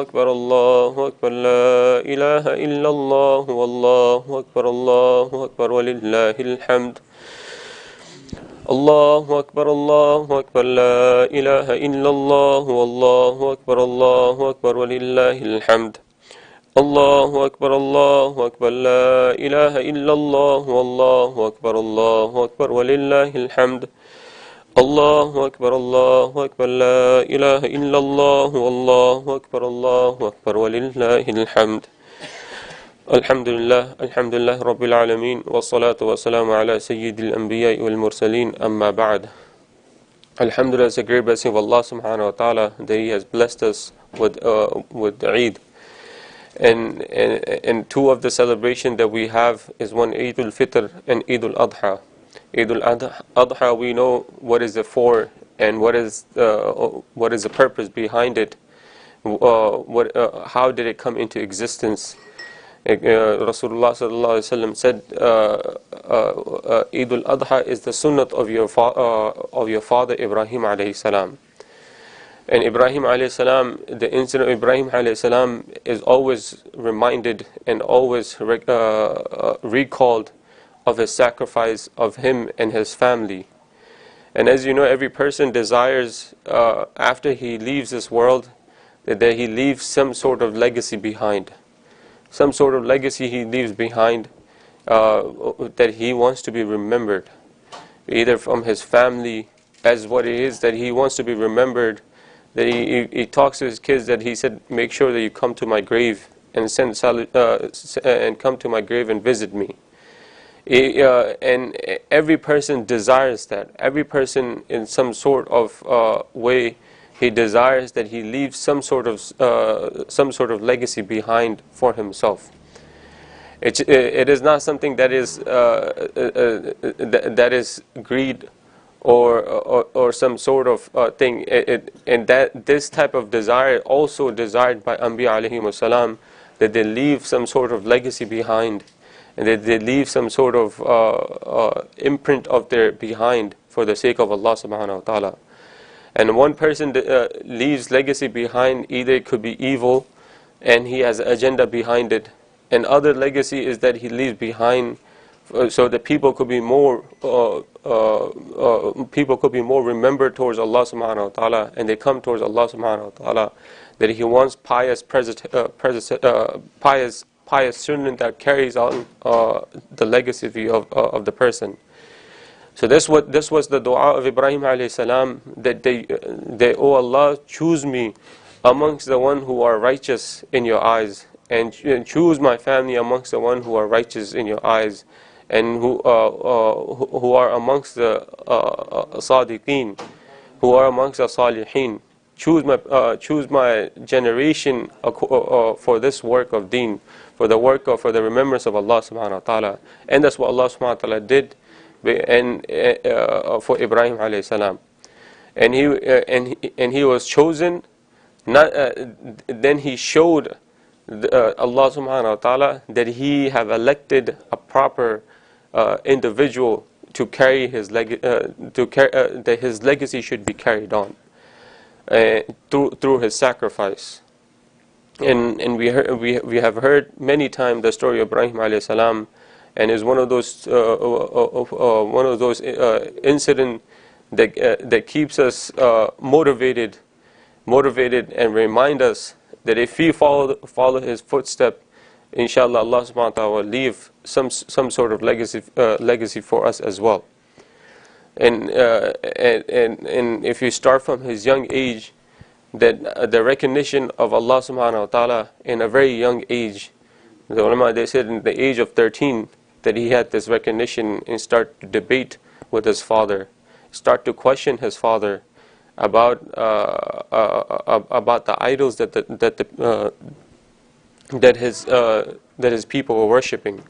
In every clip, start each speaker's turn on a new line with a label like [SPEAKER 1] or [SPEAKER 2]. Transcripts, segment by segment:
[SPEAKER 1] أكبر الله أكبر لا إله إلا الله والله أكبر الله أكبر ولله الحمد الله أكبر لا إله إلا الله والله أكبر الله أكبر ولله الحمد الله أكبر لا إله إلا الله والله أكبر ولله الحمد الله أكبر لا إله إلا الله والله أكبر ولله الحمد الحمد لله رب العالمين والصلاة والسلام على سيد الأنبياء والمرسلين أما بعد. Alhamdulillah, it's a great blessing of Allah subhanahu wa ta'ala that He has blessed us with Eid. And two of the celebration that we have is one Eid-ul-Fitr and Eid-ul-Adha. Eid-ul-Adha, we know what is it for and what is the purpose behind it. How did it come into existence? Rasulullah sallallahu alaihi wasallam said, Eid-ul-Adha is the sunnah of your father Ibrahim alayhi salam. And Ibrahim alayhi salam, the incident of Ibrahim alayhi salam is always reminded and always recalled of his sacrifice of him and his family. And as you know, every person desires after he leaves this world that he leaves some sort of legacy behind. Some sort of legacy he leaves behind that he wants to be remembered, either from his family, as what it is that he wants to be remembered. That he talks to his kids that he said, make sure that you come to my grave and and come to my grave and visit me. And every person desires that. Every person in some sort of way, he desires that he leaves some sort of legacy behind for himself. It is not something that is greed or some sort of thing. And that this type of desire also desired by Anbiya alayhimus salam, that they leave some sort of legacy behind, and that they leave some sort of imprint of their behind for the sake of Allah subhanahu wa ta'ala. And one person leaves legacy behind, either it could be evil and he has an agenda behind it, and other legacy is that he leaves behind so that people could be more remembered towards Allah subhanahu wa ta'ala, and they come towards Allah subhanahu wa ta'ala, that he wants pious sunnah that carries on the legacy of the person. So this was the dua of Ibrahim alayhi salam, that they, oh Allah, choose me amongst the one who are righteous in your eyes, and choose my family amongst the one who are righteous in your eyes, and who are amongst the sadiqeen, who are amongst the salihin. Choose my generation for this work of deen, for the remembrance of Allah subhanahu wa ta'ala. And that's what Allah subhanahu wa ta'ala did and for Ibrahim alayhi salam. And he was chosen. Then he showed Allah subhanahu wa ta'ala that he have elected a proper individual to carry his that his legacy should be carried on through his sacrifice. And we have heard many times the story of Ibrahim alayhi salam, and is one of those incidents that keeps us motivated and remind us that if we follow his footstep, inshallah Allah subhanahu wa ta'ala will leave some sort of legacy for us as well. And if you start from his young age, that the recognition of Allah subhanahu wa ta'ala in a very young age, the ulama, they said in the age of 13 that he had this recognition and start to debate with his father, start to question his father about the idols that his people were worshipping,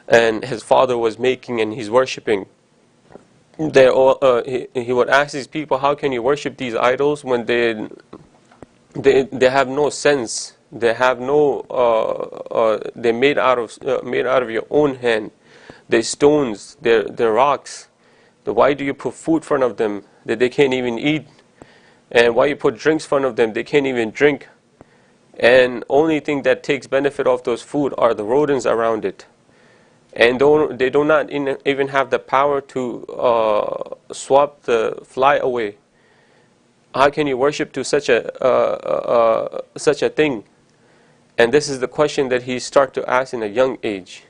[SPEAKER 1] and his father was making and he's worshipping. He would ask these people, how can you worship these idols when they have no sense? They have no. They're made out of your own hand. They're stones. They're rocks. Why do you put food in front of them that they can't even eat? And why you put drinks in front of them they can't even drink? and only thing that takes benefit of those food are the rodents around it, and they do not even have the power to swap the fly away. How can you worship to such a thing? And this is the question that he started to ask in a young age.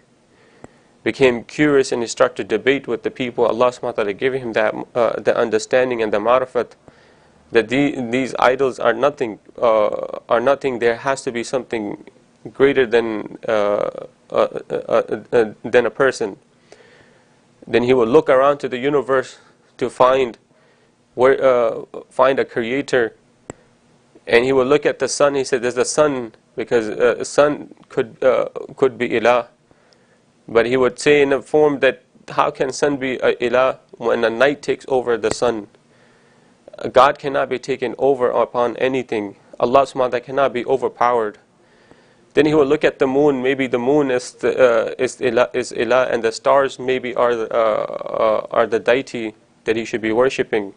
[SPEAKER 1] Became curious, and he started to debate with the people. Allah subhanahu wa ta'ala gave him that the understanding and the marifat that these idols are nothing. There has to be something greater than a person. Then he would look around to the universe to find a creator, and he would look at the sun. He said, "There's the sun, because sun could be ilah." But he would say in a form that how can sun be a ilah when the night takes over the sun? God cannot be taken over upon anything. Allah subhanahu wa ta'ala cannot be overpowered. Then he will look at the moon. Maybe the moon is ilah, and the stars maybe are the deity that he should be worshipping.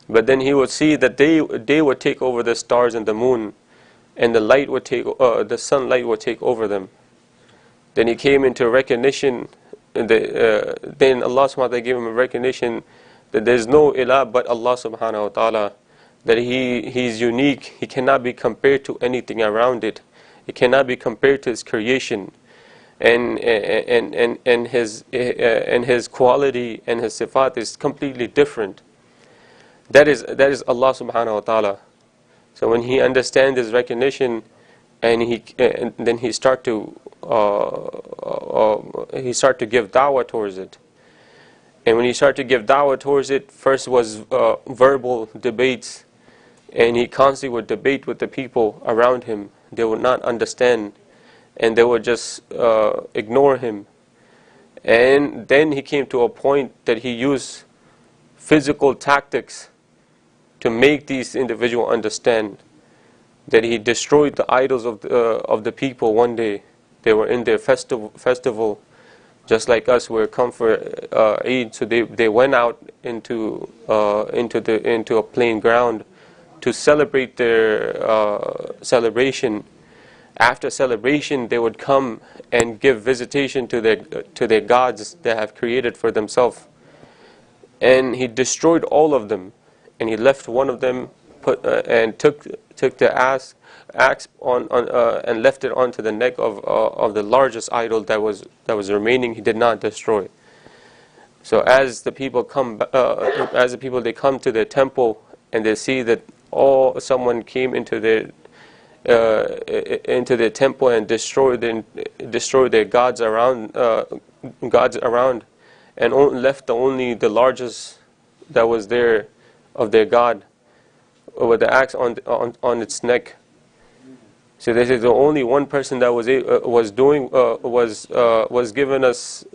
[SPEAKER 1] But then he would see that they would take over the stars and the moon, and the sunlight would take over them. Then he came into recognition. Then Allah subhanahu wa ta'ala gave him a recognition that there is no ilah but Allah subhanahu wa ta'ala. That He's unique. He cannot be compared to anything around it. It cannot be compared to His creation, and His quality and His sifat is completely different. That is Allah subhanahu wa ta'ala. So when he understands his recognition, and then he start to give da'wah towards it. And when he started to give da'wah towards it, first was verbal debates, and he constantly would debate with the people around him. They would not understand, and they would just ignore him. And then he came to a point that he used physical tactics to make these individuals understand. That he destroyed the idols of the people one day. They were in their festival, just like us. We're come for Eid, so they went out into a plain ground to celebrate their celebration. After celebration, they would come and give visitation to their gods they have created for themselves. And he destroyed all of them, and he left one of them, and took the axe on and left it onto the neck of the largest idol that was remaining. He did not destroy. So as the people come they come to the temple, and they see that someone came into their temple and destroyed their gods around, and left only the largest that was there of their god, with the axe on its neck. So they said the only one person that was given us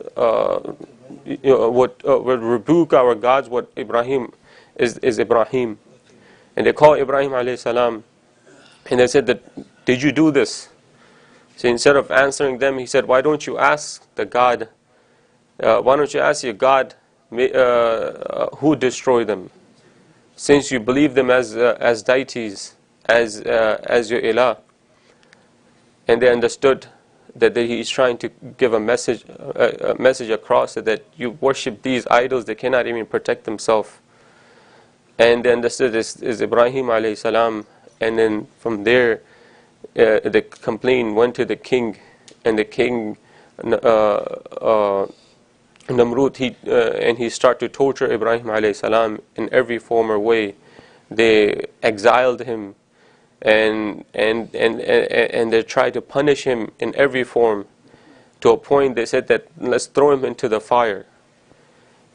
[SPEAKER 1] would rebuke our gods. What Ibrahim is Ibrahim, and they call Ibrahim alayhi salam, and they said that, did you do this? So instead of answering them, he said, why don't you ask the God? Why don't you ask your God who destroyed them? Since you believe them as deities, as your ilah. And they understood that he is trying to give a message across, that you worship these idols, they cannot even protect themselves. And they understood this is Ibrahim alayhi salam. And then from there, the complaint went to the king, and the king Namrud, he started to torture Ibrahim alayhi salam in every form or way. They exiled him, and they tried to punish him in every form, to a point they said that let's throw him into the fire,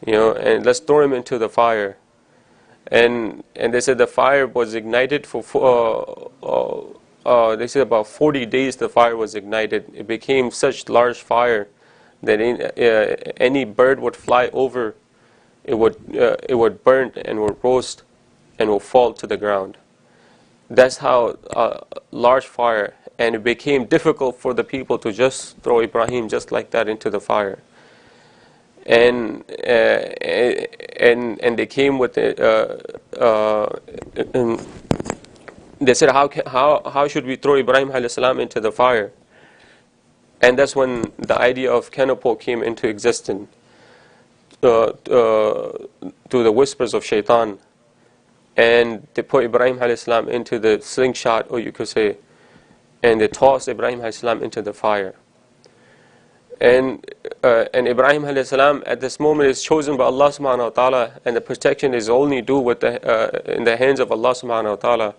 [SPEAKER 1] and let's throw him into the fire. And they said the fire was ignited they said about 40 days the fire was ignited. It became such large fire that any bird would fly over, it would burn and would roast and will fall to the ground. That's how large fire, and it became difficult for the people to just throw Ibrahim just like that into the fire. And they came with they said, how should we throw Ibrahim alayhi salam into the fire? And that's when the idea of catapult came into existence, through the whispers of shaitan. And they put Ibrahim alayhi salam into the slingshot, or you could say, and they tossed Ibrahim alayhi salam into the fire. And Ibrahim alayhi salam at this moment is chosen by Allah subhanahu wa ta'ala, and the protection is only due with in the hands of Allah subhanahu wa ta'ala.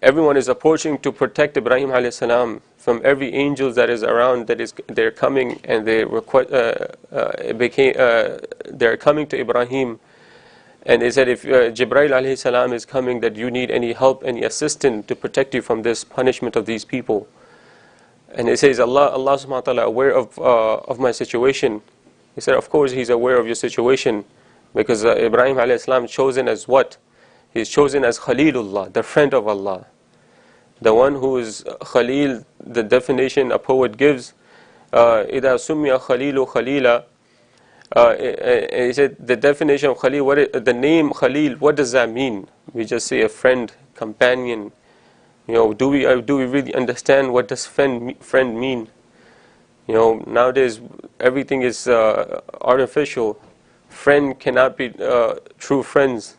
[SPEAKER 1] Everyone is approaching to protect Ibrahim alayhi salam from every angel that is around, they're coming, and they're coming to Ibrahim. And they said, if Jibreel alayhi salam is coming, that you need any help, any assistance to protect you from this punishment of these people. And it says, Allah subhanahu wa ta'ala aware of my situation. He said, of course He's aware of your situation, because Ibrahim alayhi salam chosen as what? He's chosen as Khalilullah, the friend of Allah. The one who is Khalil, the definition a poet gives, إِذَا سُمِّيَ خَلِيلُ خَلِيلًا. He said the definition of Khalil, the name Khalil, what does that mean? We just say a friend, companion. Do we really understand what does friend mean? Nowadays everything is artificial. Friend cannot be true friends,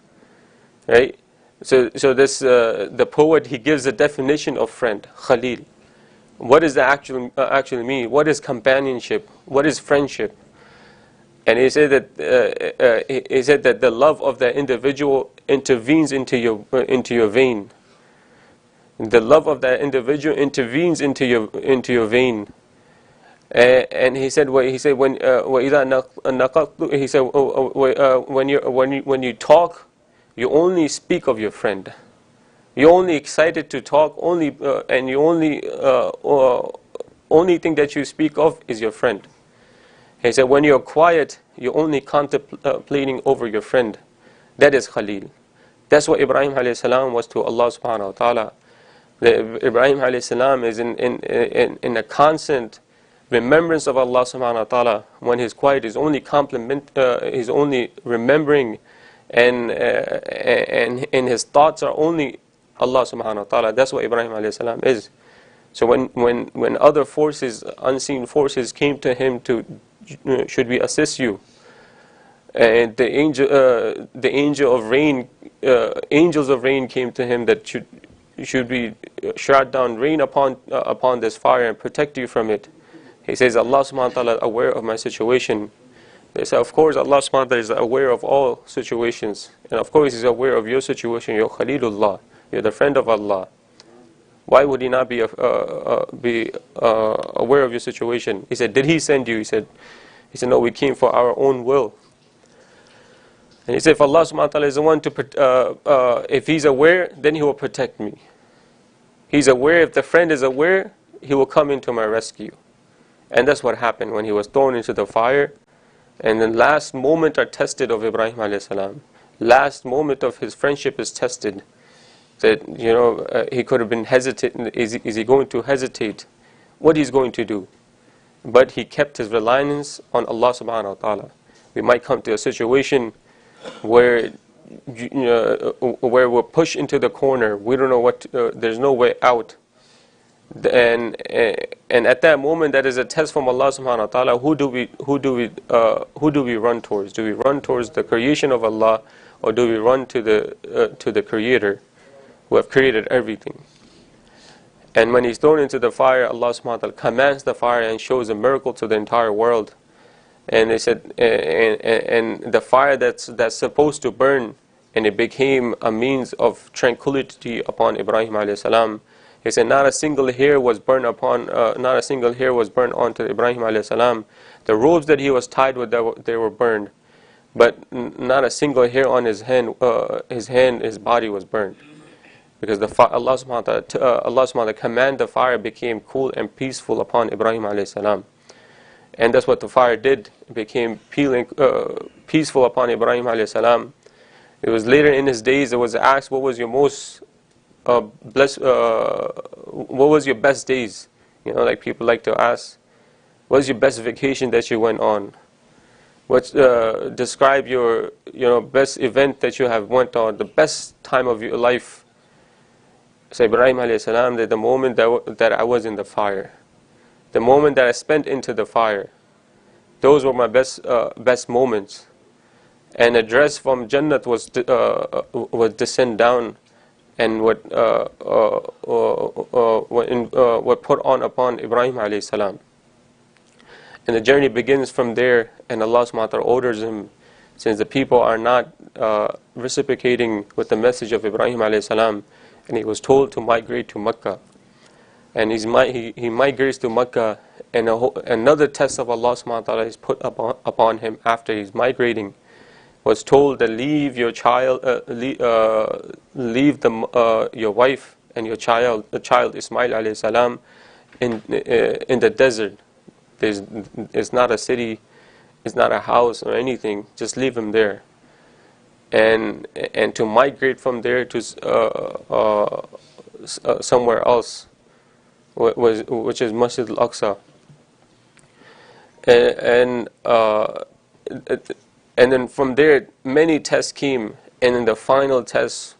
[SPEAKER 1] right? So this the poet, he gives a definition of friend, Khalil. What does that actually mean? What is companionship? What is friendship? And he said that the love of the individual intervenes into your vein. The love of that individual intervenes into your vein. And he said when you talk, you only speak of your friend. You're only excited to talk, and you only thing that you speak of is your friend. He said, when you're quiet, you're only contemplating over your friend. That is Khalil. That's what Ibrahim alayhi salam was to Allah subhanahu wa ta'ala. Ibrahim alayhi salam is in a constant remembrance of Allah subhanahu wa ta'ala. When he's quiet, he's only he's only remembering, and his thoughts are only Allah subhanahu wa ta'ala. That's what Ibrahim alayhi salam is. So when other forces, unseen forces, came to him to, should we assist you? And the angel of rain, angels of rain came to him that should be shout down rain upon this fire and protect you from it. He says, Allah subhanahu wa ta'ala is aware of my situation. They say, of course Allah subhanahu wa ta'ala is aware of all situations, and of course He's aware of your situation. You're Khalilullah, you're the friend of Allah. Why would He not be aware of your situation? He said, did He send you? He said, no, we came for our own will. And he said, if Allah subhanahu wa ta'ala is the one to, if He's aware, then He will protect me. He's aware. If the friend is aware, He will come into my rescue. And that's what happened when he was thrown into the fire. And the last moment are tested of Ibrahim alayhi salam. Last moment of his friendship is tested. That, he could have been hesitant. Is he going to hesitate? What he's going to do? But he kept his reliance on Allah subhanahu wa ta'ala. We might come to a situation where we're pushed into the corner. We don't know what. There's no way out. And at that moment, that is a test from Allah subhanahu wa ta'ala. Who do we run towards? Do we run towards the creation of Allah, or do we run to the Creator, who have created everything? And when he's thrown into the fire, Allah subhanahu wa ta'ala commands the fire and shows a miracle to the entire world. And they said, and the fire that's supposed to burn, and it became a means of tranquility upon Ibrahim alayhi salam. He said, not a single hair was burned onto Ibrahim alayhi salam. The robes that he was tied with, they were burned, but not a single hair on his body was burned, because Allah subhanahu wa ta'ala commanded the fire became cool and peaceful upon Ibrahim alayhi salam. And that's what the fire did. It became peaceful upon Ibrahim alayhi salam. It was later in his days, it was asked, what was your most what was your best days? Like people like to ask, what was your best vacation that you went on? Describe your best event that you have went on, the best time of your life. So Ibrahim alayhi salam, that the moment that I was in the fire, the moment that I spent into the fire, those were my best moments. And a dress from Jannat was descend down and what put on upon Ibrahim alayhi salam. And the journey begins from there, and Allah subhanahu wa ta'ala orders him, since the people are not reciprocating with the message of Ibrahim alayhi salam, and he was told to migrate to Mecca. And he migrates to Mecca, and another test of Allah subhanahu wa ta'ala is put upon him after he's migrating. Was told that leave your child, leave your wife and your child, the child Ismail alayhi salam, in the desert. It's not a city, it's not a house or anything. Just leave him there, and to migrate from there to somewhere else, which is Masjid al-Aqsa, and then from there many tests came, and then the final test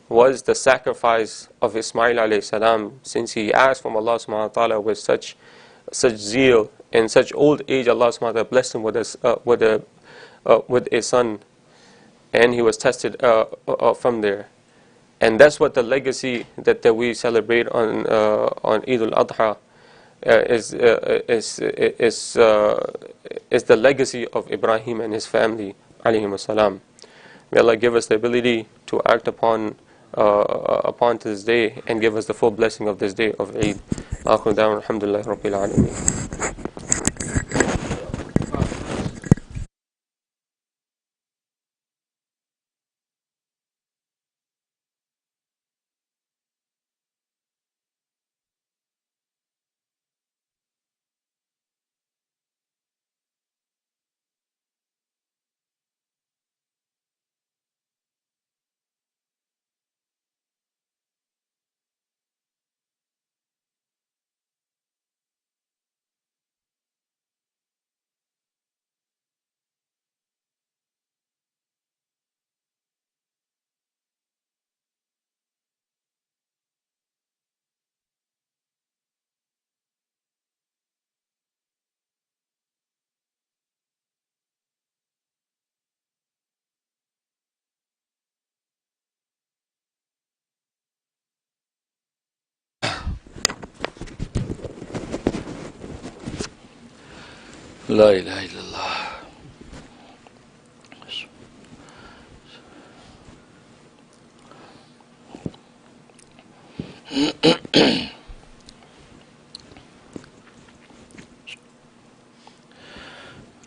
[SPEAKER 1] was the sacrifice of Ismail alayhi salam, since he asked from Allah subhanahu wa ta'ala with such zeal and such old age. Allah subhanahu wa ta'ala blessed him with a son, and he was tested from there. And that's what the legacy that we celebrate on Eid-ul-Adha is the legacy of Ibrahim and his family alayhim salam. May Allah give us the ability to act upon this day, and give us the full blessing of this day of Eid. Akhiru da'wana alhamdulillahi rabbil alameen.
[SPEAKER 2] La ilaha illallah.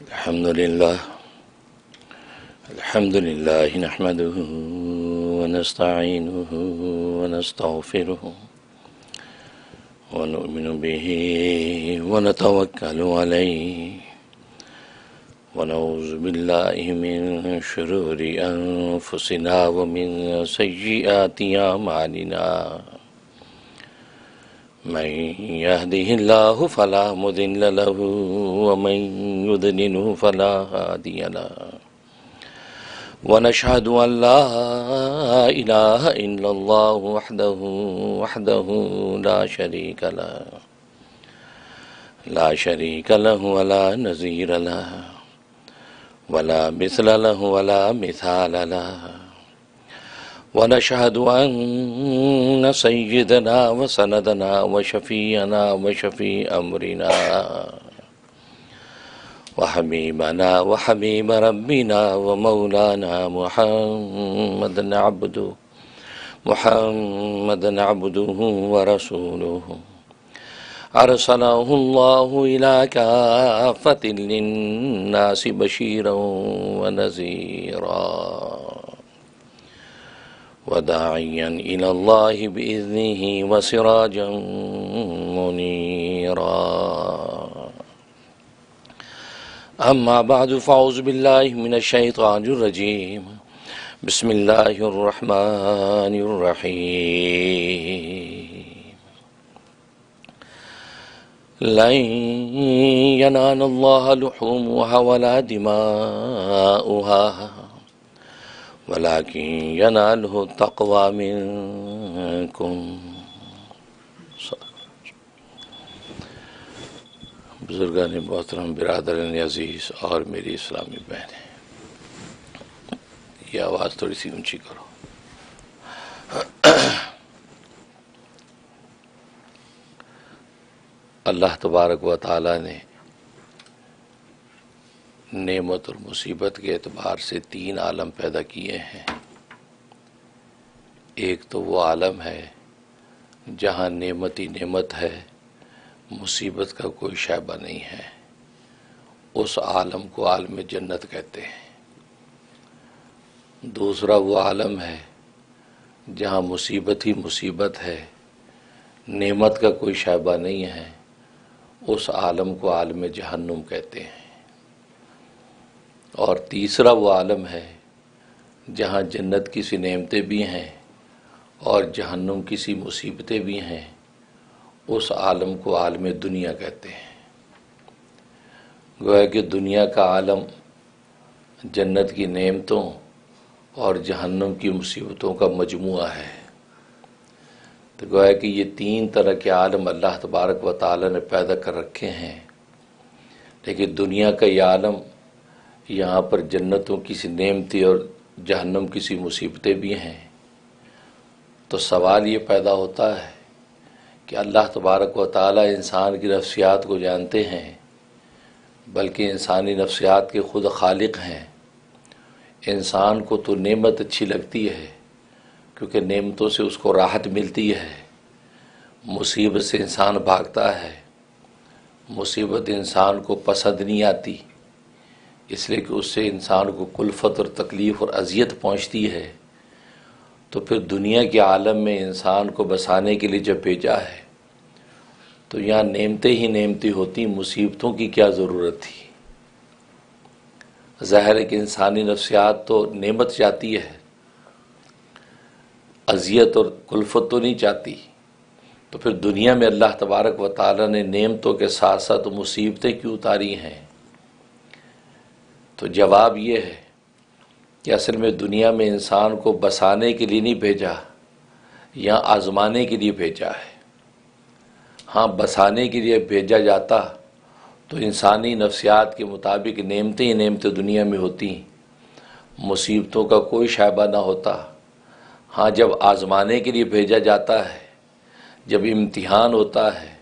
[SPEAKER 2] Alhamdulillah. Alhamdulillah nahmaduhu wa nasta'inuhu wa nastaghfiruhu wa nu'minu bihi wa natawakkalu alayhi wa na'udzu billahi min shururi anfusina wa min sayyiati a'malina. من يهده الله فلا مضل له ومن يضلله فلا هادي له ونشهد أن لا إله إلا الله وحده لا شريك له ولا نظير له ولا مثل له ولا مثال له ونشهد أن سيدنا وسندنا وشفيعنا وشفيع أمرنا وحبيبنا وحبيب ربنا ومولانا محمد عبده ورسوله أرسله الله إلى كافة للناس بشيرا ونذيرا وداعيا إلى الله بإذنه وسراجا منيرا أما بعد فأعوذ بالله من الشيطان الرجيم بسم الله الرحمن الرحيم لن ينال الله لحومها ولا دماؤها ولکن ینالہ التقوی منکم. بزرگان محترم، برادران عزیز اور میری اسلامی بہنیں، یہ آواز تھوڑی سی اونچی کرو. اللہ تبارک و تعالی نے نعمت اور مصیبت کے اعتبار سے 3 عالم پیدا کیے ہیں. ایک تو وہ عالم ہے جہاں نعمت ہی نعمت ہے، مصیبت کا کوئی شائبہ نہیں ہے. اس عالم کو عالم جنت کہتے ہیں. دوسرا وہ عالم ہے جہاں مصیبت ہی مصیبت ہے، نعمت کا کوئی شائبہ نہیں ہے. اس عالم کو عالم جہنم کہتے ہیں. اور تیسرا وہ عالم ہے جہاں جنت کی سی نعمتیں بھی ہیں اور جہنم کی سی مصیبتیں بھی ہیں. اس عالم کو عالم دنیا کہتے ہیں. گویا کہ دنیا کا عالم جنت کی نعمتوں اور جہنم کی مصیبتوں کا مجموعہ ہے. تو گویا کہ یہ 3 طرح کے عالم اللہ تبارک و تعالی نے پیدا کر رکھے ہیں. لیکن دنیا کا یہ عالم، یہاں پر جنتوں کی سی نعمتیں اور جہنم کی سی مصیبتیں بھی ہیں. تو سوال یہ پیدا ہوتا ہے کہ اللہ تبارک و تعالی انسان کی نفسیات کو جانتے ہیں، بلکہ انسانی نفسیات کے خود خالق ہیں. انسان کو تو نعمت اچھی لگتی ہے کیونکہ نعمتوں سے اس کو راحت ملتی ہے. مصیبت سے انسان بھاگتا ہے. مصیبت انسان کو پسند نہیں آتی، اس لیے کہ اس سے انسان کو کلفت اور تکلیف اور اذیت پہنچتی ہے. تو پھر دنیا کے عالم میں انسان کو بسانے کے لیے جب بھیجا ہے تو یہاں نعمتیں ہی نعمتیں ہوتی، مصیبتوں کی کیا ضرورت تھی؟ ظاہر ہے کہ انسانی نفسیات تو نعمت چاہتی ہے، اذیت اور کلفت تو نہیں چاہتی. تو پھر دنیا میں اللہ تبارک و تعالی نے نعمتوں کے ساتھ ساتھ مصیبتیں کیوں اتاری ہیں؟ تو جواب یہ ہے کہ اصل میں دنیا میں انسان کو بسانے کے لیے نہیں بھیجا، یہاں آزمانے کے لیے بھیجا ہے. ہاں، بسانے کے لیے بھیجا جاتا تو انسانی نفسیات کے مطابق نعمتیں ہی نعمتیں دنیا میں ہوتی، مصیبتوں کا کوئی شائبہ نہ ہوتا. ہاں، جب آزمانے کے لیے بھیجا جاتا ہے، جب امتحان ہوتا ہے،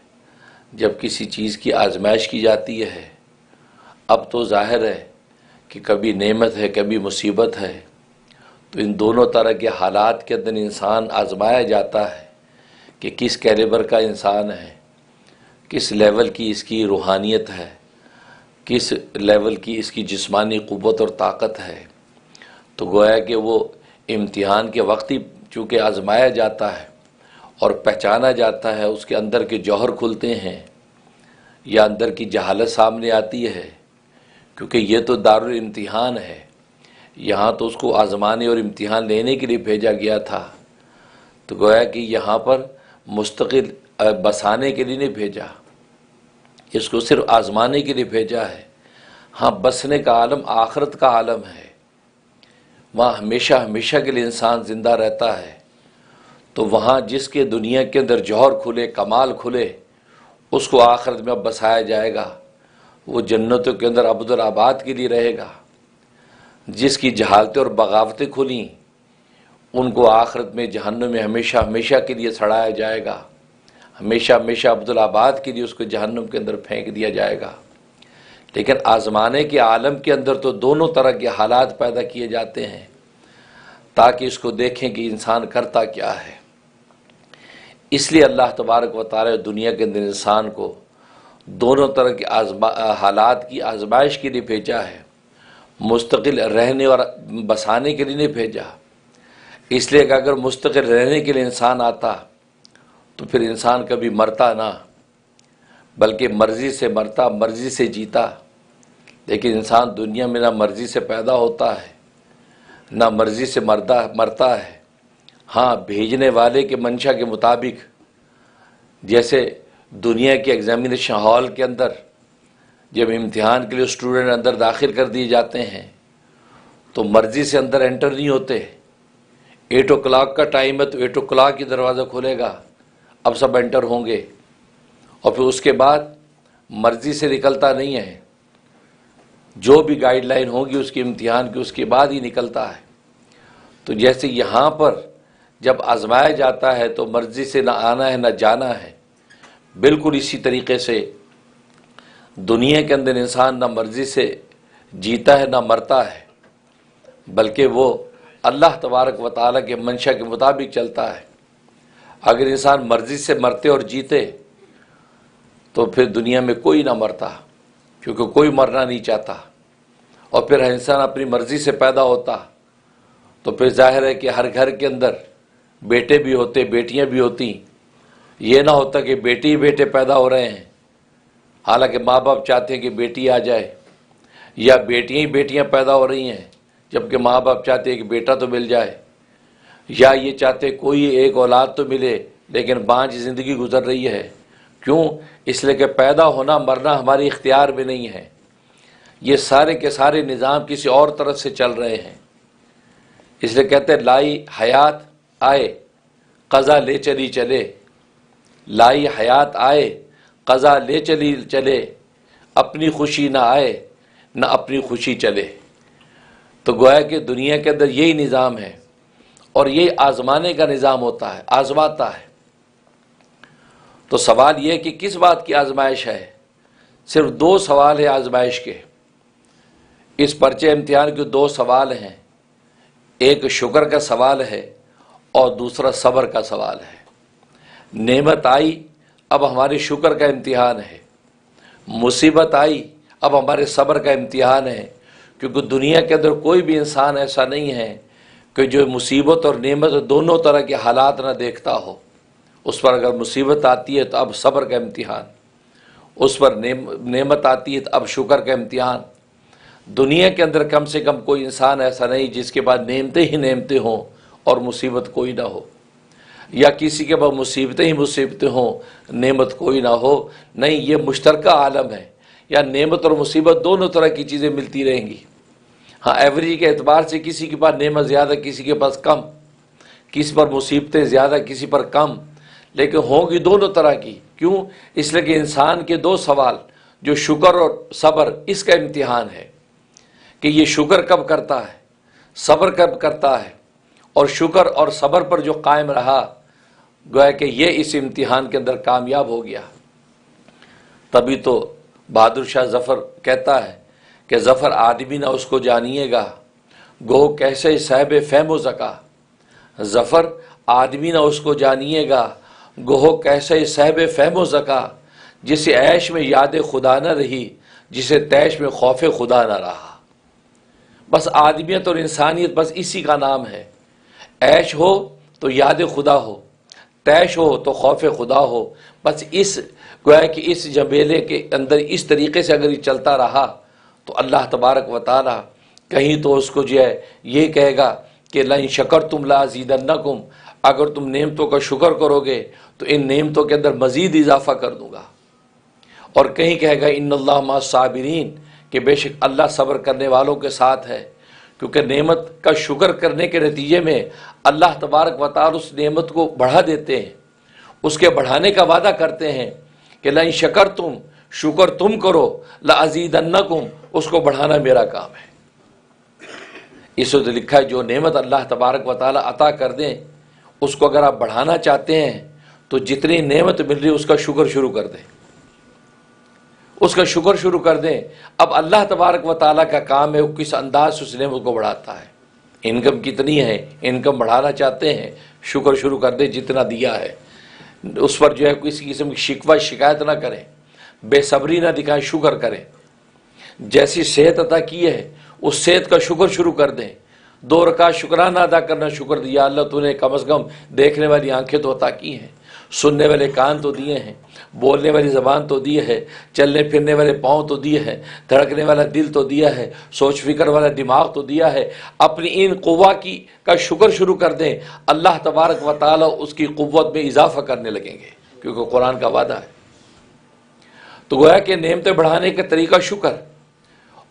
[SPEAKER 2] جب کسی چیز کی آزمائش کی جاتی ہے، اب تو ظاہر ہے کہ کبھی نعمت ہے کبھی مصیبت ہے. تو ان دونوں طرح کے حالات کے اندر انسان آزمایا جاتا ہے کہ کس کیلیبر کا انسان ہے، کس لیول کی اس کی روحانیت ہے، کس لیول کی اس کی جسمانی قوت اور طاقت ہے. تو گویا کہ وہ امتحان کے وقت ہی چونکہ آزمایا جاتا ہے اور پہچانا جاتا ہے، اس کے اندر کے جوہر کھلتے ہیں یا اندر کی جہالت سامنے آتی ہے. کیونکہ یہ تو دارالامتحان ہے، یہاں تو اس کو آزمانے اور امتحان لینے کے لیے بھیجا گیا تھا. تو گویا کہ یہاں پر مستقل بسانے کے لیے نہیں بھیجا، اس کو صرف آزمانے کے لیے بھیجا ہے. ہاں، بسنے کا عالم آخرت کا عالم ہے، وہاں ہمیشہ ہمیشہ کے لیے انسان زندہ رہتا ہے. تو وہاں جس کے دنیا کے اندر جوہر کھلے، کمال کھلے، اس کو آخرت میں اب بسایا جائے گا. وہ جنتوں کے اندر ابدالآباد کے لیے رہے گا. جس کی جہالتیں اور بغاوتیں کھلیں ان کو آخرت میں جہنم میں ہمیشہ ہمیشہ کے لیے سڑایا جائے گا. ہمیشہ ہمیشہ عبدالآباد کے لیے اس کو جہنم کے اندر پھینک دیا جائے گا. لیکن آزمانے کے عالم کے اندر تو دونوں طرح کے حالات پیدا کیے جاتے ہیں تاکہ اس کو دیکھیں کہ انسان کرتا کیا ہے. اس لیے اللہ تبارک و تعالی دنیا کے اندر انسان کو دونوں طرح کے حالات کی آزمائش کے لیے بھیجا ہے، مستقل رہنے اور بسانے کے لیے نہیں بھیجا. اس لیے کہ اگر مستقل رہنے کے لیے انسان آتا تو پھر انسان کبھی مرتا نہ، بلکہ مرضی سے مرتا، مرضی سے جیتا. لیکن انسان دنیا میں نہ مرضی سے پیدا ہوتا ہے نہ مرضی سے مرتا ہے. ہاں، بھیجنے والے کے منشا کے مطابق، جیسے دنیا کے ایگزامینیشن ہال کے اندر جب امتحان کے لیے اسٹوڈنٹ اندر داخل کر دیے جاتے ہیں تو مرضی سے اندر انٹر نہیں ہوتے. 8 o'clock کا ٹائم ہے تو 8 o'clock ہی دروازہ کھلے گا, اب سب انٹر ہوں گے, اور پھر اس کے بعد مرضی سے نکلتا نہیں ہے, جو بھی گائیڈ لائن ہوگی اس کے امتحان کی اس کے بعد ہی نکلتا ہے. تو جیسے یہاں پر جب آزمایا جاتا ہے تو مرضی سے نہ آنا ہے نہ جانا ہے, بالکل اسی طریقے سے دنیا کے اندر انسان نہ مرضی سے جیتا ہے نہ مرتا ہے, بلکہ وہ اللہ تبارک و تعالیٰ کے منشا کے مطابق چلتا ہے. اگر انسان مرضی سے مرتے اور جیتے تو پھر دنیا میں کوئی نہ مرتا, کیونکہ کوئی مرنا نہیں چاہتا. اور پھر انسان اپنی مرضی سے پیدا ہوتا تو پھر ظاہر ہے کہ ہر گھر کے اندر بیٹے بھی ہوتے, بیٹیاں بھی ہوتی. یہ نہ ہوتا کہ بیٹی ہی بیٹے پیدا ہو رہے ہیں, حالانکہ ماں باپ چاہتے ہیں کہ بیٹی آ جائے, یا بیٹیاں ہی بیٹیاں پیدا ہو رہی ہیں جبکہ ماں باپ چاہتے ہیں کہ بیٹا تو مل جائے, یا یہ چاہتے کوئی ایک اولاد تو ملے لیکن بانجھ زندگی گزر رہی ہے. کیوں؟ اس لیے کہ پیدا ہونا مرنا ہماری اختیار میں نہیں ہے. یہ سارے کے سارے نظام کسی اور طرف سے چل رہے ہیں. اس لیے کہتے ہیں لائی حیات آئے قضا لے چلی چلے, لائی حیات آئے قضا لے چلی چلے, اپنی خوشی نہ آئے نہ اپنی خوشی چلے. تو گویا کہ دنیا کے اندر یہی نظام ہے, اور یہی آزمانے کا نظام ہوتا ہے, آزماتا ہے. تو سوال یہ ہے کہ کس بات کی آزمائش ہے؟ صرف 2 سوال ہیں آزمائش کے. اس پرچے امتحان کے 2 سوال ہیں, ایک شکر کا سوال ہے اور دوسرا صبر کا سوال ہے. نعمت آئی اب ہمارے شکر کا امتحان ہے, مصیبت آئی اب ہمارے صبر کا امتحان ہے. کیونکہ دنیا کے اندر کوئی بھی انسان ایسا نہیں ہے کہ جو مصیبت اور نعمت دونوں طرح کے حالات نہ دیکھتا ہو. اس پر اگر مصیبت آتی ہے تو اب صبر کا امتحان, اس پر نعمت آتی ہے تو اب شکر کا امتحان. دنیا کے اندر کم سے کم کوئی انسان ایسا نہیں جس کے بعد نعمتیں ہی نعمتیں ہوں اور مصیبت کوئی نہ ہو, یا کسی کے بعد مصیبتیں ہی مصیبتیں ہوں نعمت کوئی نہ ہو. نہیں, یہ مشترکہ عالم ہے, یا نعمت اور مصیبت دونوں طرح کی چیزیں ملتی رہیں گی. ہاں, ایوریج کے اعتبار سے کسی کے پاس نعمت زیادہ کسی کے پاس کم, کسی پر مصیبتیں زیادہ کسی پر کم, لیکن ہوں گی دونوں طرح کی. کیوں؟ اس لیے کہ انسان کے 2 سوال جو شکر اور صبر, اس کا امتحان ہے کہ یہ شکر کب کرتا ہے, صبر کب کرتا ہے, اور شکر اور صبر پر جو قائم رہا گویا کہ یہ اس امتحان کے اندر کامیاب ہو گیا. تبھی تو بہادر شاہ ظفر کہتا ہے کہ ظفر آدمی نہ اس کو جانیے گا, گو کیسے صاحب فہم و ذکا. ظفر آدمی نہ اس کو جانیے گا, گو کیسے صاحب فہم و ذکا. جسے عیش میں یاد خدا نہ رہی, جسے تیش میں خوف خدا نہ رہا. بس آدمیت اور انسانیت بس اسی کا نام ہے. عیش ہو تو یاد خدا ہو, تیش ہو تو خوف خدا ہو. بس اس گویا کہ اس جبیلے کے اندر اس طریقے سے اگر یہ چلتا رہا تو اللہ تبارک و تعالی کہیں تو اس کو جو ہے یہ کہے گا کہ لئن شکرتم لازیدنکم, اگر تم نعمتوں کا شکر کرو گے تو ان نعمتوں کے اندر مزید اضافہ کر دوں گا. اور کہیں کہے گا ان اللہ مع الصابرین, کہ بے شک اللہ صبر کرنے والوں کے ساتھ ہے. کیونکہ نعمت کا شکر کرنے کے نتیجے میں اللہ تبارک و تعالی اس نعمت کو بڑھا دیتے ہیں, اس کے بڑھانے کا وعدہ کرتے ہیں کہ لئن شکرتم, شکر تم کرو, لازیدنکم, اس کو بڑھانا میرا کام ہے. اس وقت لکھا ہے جو نعمت اللہ تبارک و تعالی عطا کر دیں اس کو اگر آپ بڑھانا چاہتے ہیں تو جتنی نعمت مل رہی ہے اس کا شکر شروع کر دیں, اس کا شکر شروع کر دیں. اب اللہ تبارک و تعالیٰ کا کام ہے وہ کس انداز سے اس نعمت کو بڑھاتا ہے. انکم کتنی ہے, انکم بڑھانا چاہتے ہیں, شکر شروع کر دیں جتنا دیا ہے. اس پر جو ہے کسی قسم کی شکوہ شکایت نہ کریں, بے صبری نہ دکھائیں, شکر کریں. جیسی صحت عطا کی ہے اس صحت کا شکر شروع کر دیں. 2 رکعت شکرانہ ادا کرنا, شکر دیا اللہ تو نے کم از کم دیکھنے والی آنکھیں تو عطا کی ہیں, سننے والے کان تو دیے ہیں, بولنے والی زبان تو دی ہے, چلنے پھرنے والے پاؤں تو دیے ہیں, دھڑکنے والا دل تو دیا ہے, سوچ فکر والا دماغ تو دیا ہے. اپنی ان قوا کی کا شکر شروع کر دیں, اللہ تبارک و تعالی اس کی قوت میں اضافہ کرنے لگیں گے, کیونکہ قرآن کا وعدہ ہے. تو گویا کہ نعمتیں بڑھانے کا طریقہ شکر,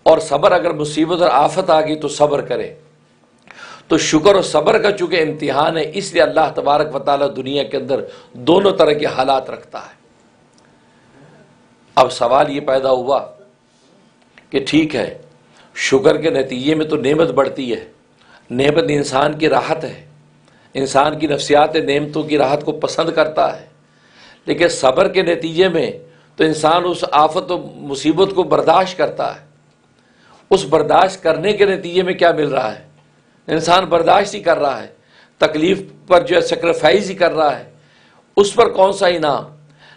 [SPEAKER 2] اور صبر اگر مصیبت اور آفت آ گئی تو صبر کرے. تو شکر اور صبر کا چونکہ امتحان ہے، اس لیے اللہ تبارک و تعالیٰ دنیا کے اندر دونوں طرح کے حالات رکھتا ہے. اب سوال یہ پیدا ہوا کہ ٹھیک ہے، شکر کے نتیجے میں تو نعمت بڑھتی ہے، نعمت انسان کی راحت ہے، انسان کی نفسیات نعمتوں کی راحت کو پسند کرتا ہے، لیکن صبر کے نتیجے میں تو انسان اس آفت و مصیبت کو برداشت کرتا ہے. اس برداشت کرنے کے نتیجے میں کیا مل رہا ہے؟ انسان برداشت ہی کر رہا ہے، تکلیف پر جو ہے سیکریفائز ہی کر رہا ہے. اس پر کون سا انعام؟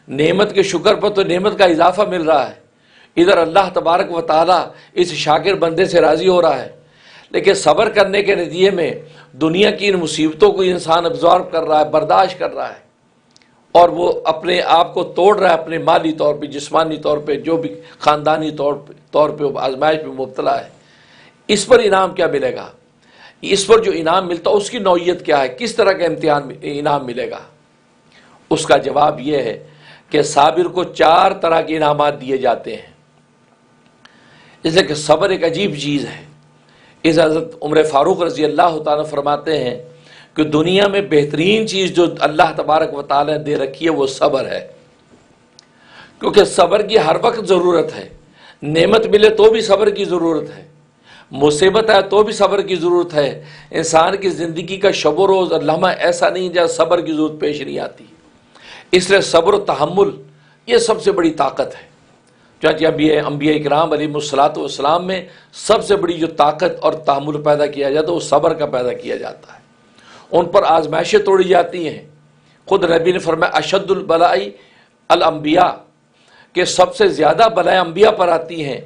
[SPEAKER 2] نعمت کے شکر پر تو نعمت کا اضافہ مل رہا ہے. ادھر اللہ تبارک و تعالیٰ اس شاکر بندے سے راضی ہو رہا ہے، لیکن صبر کرنے کے نتیجے میں دنیا کی ان مصیبتوں کو انسان ابزارب کر رہا ہے، برداشت کر رہا ہے، اور وہ اپنے آپ کو توڑ رہا ہے، اپنے مالی طور پہ، جسمانی طور پہ، جو بھی خاندانی طور پہ آزمائش میں مبتلا ہے. اس پر انعام کیا ملے گا؟ اس پر جو انعام ملتا ہے اس کی نوعیت کیا ہے؟ کس طرح کا انعام ملے گا؟ اس کا جواب یہ ہے کہ صابر کو 4 طرح کے انعامات دیے جاتے ہیں. اس لیے کہ صبر ایک عجیب چیز ہے. اس حضرت عمر فاروق رضی اللہ تعالیٰ فرماتے ہیں کہ دنیا میں بہترین چیز جو اللہ تبارک و تعالیٰ نے دے رکھی ہے وہ صبر ہے. کیونکہ صبر کی ہر وقت ضرورت ہے. نعمت ملے تو بھی صبر کی ضرورت ہے، مصیبت ہے تو بھی صبر کی ضرورت ہے. انسان کی زندگی کا شب و روز اور لمحہ ایسا نہیں جہاں صبر کی ضرورت پیش نہیں آتی. اس لیے صبر و تحمل یہ سب سے بڑی طاقت ہے. چنانچہ انبیاء اکرام علیہ الصلوۃ والسلام میں سب سے بڑی جو طاقت اور تحمل پیدا کیا جاتا ہے وہ صبر کا پیدا کیا جاتا ہے. ان پر آزمائشیں توڑی جاتی ہیں. خود نبی نے فرمایا اشد البلاء الانبیاء، کہ سب سے زیادہ بلائیں انبیاء پر آتی ہیں.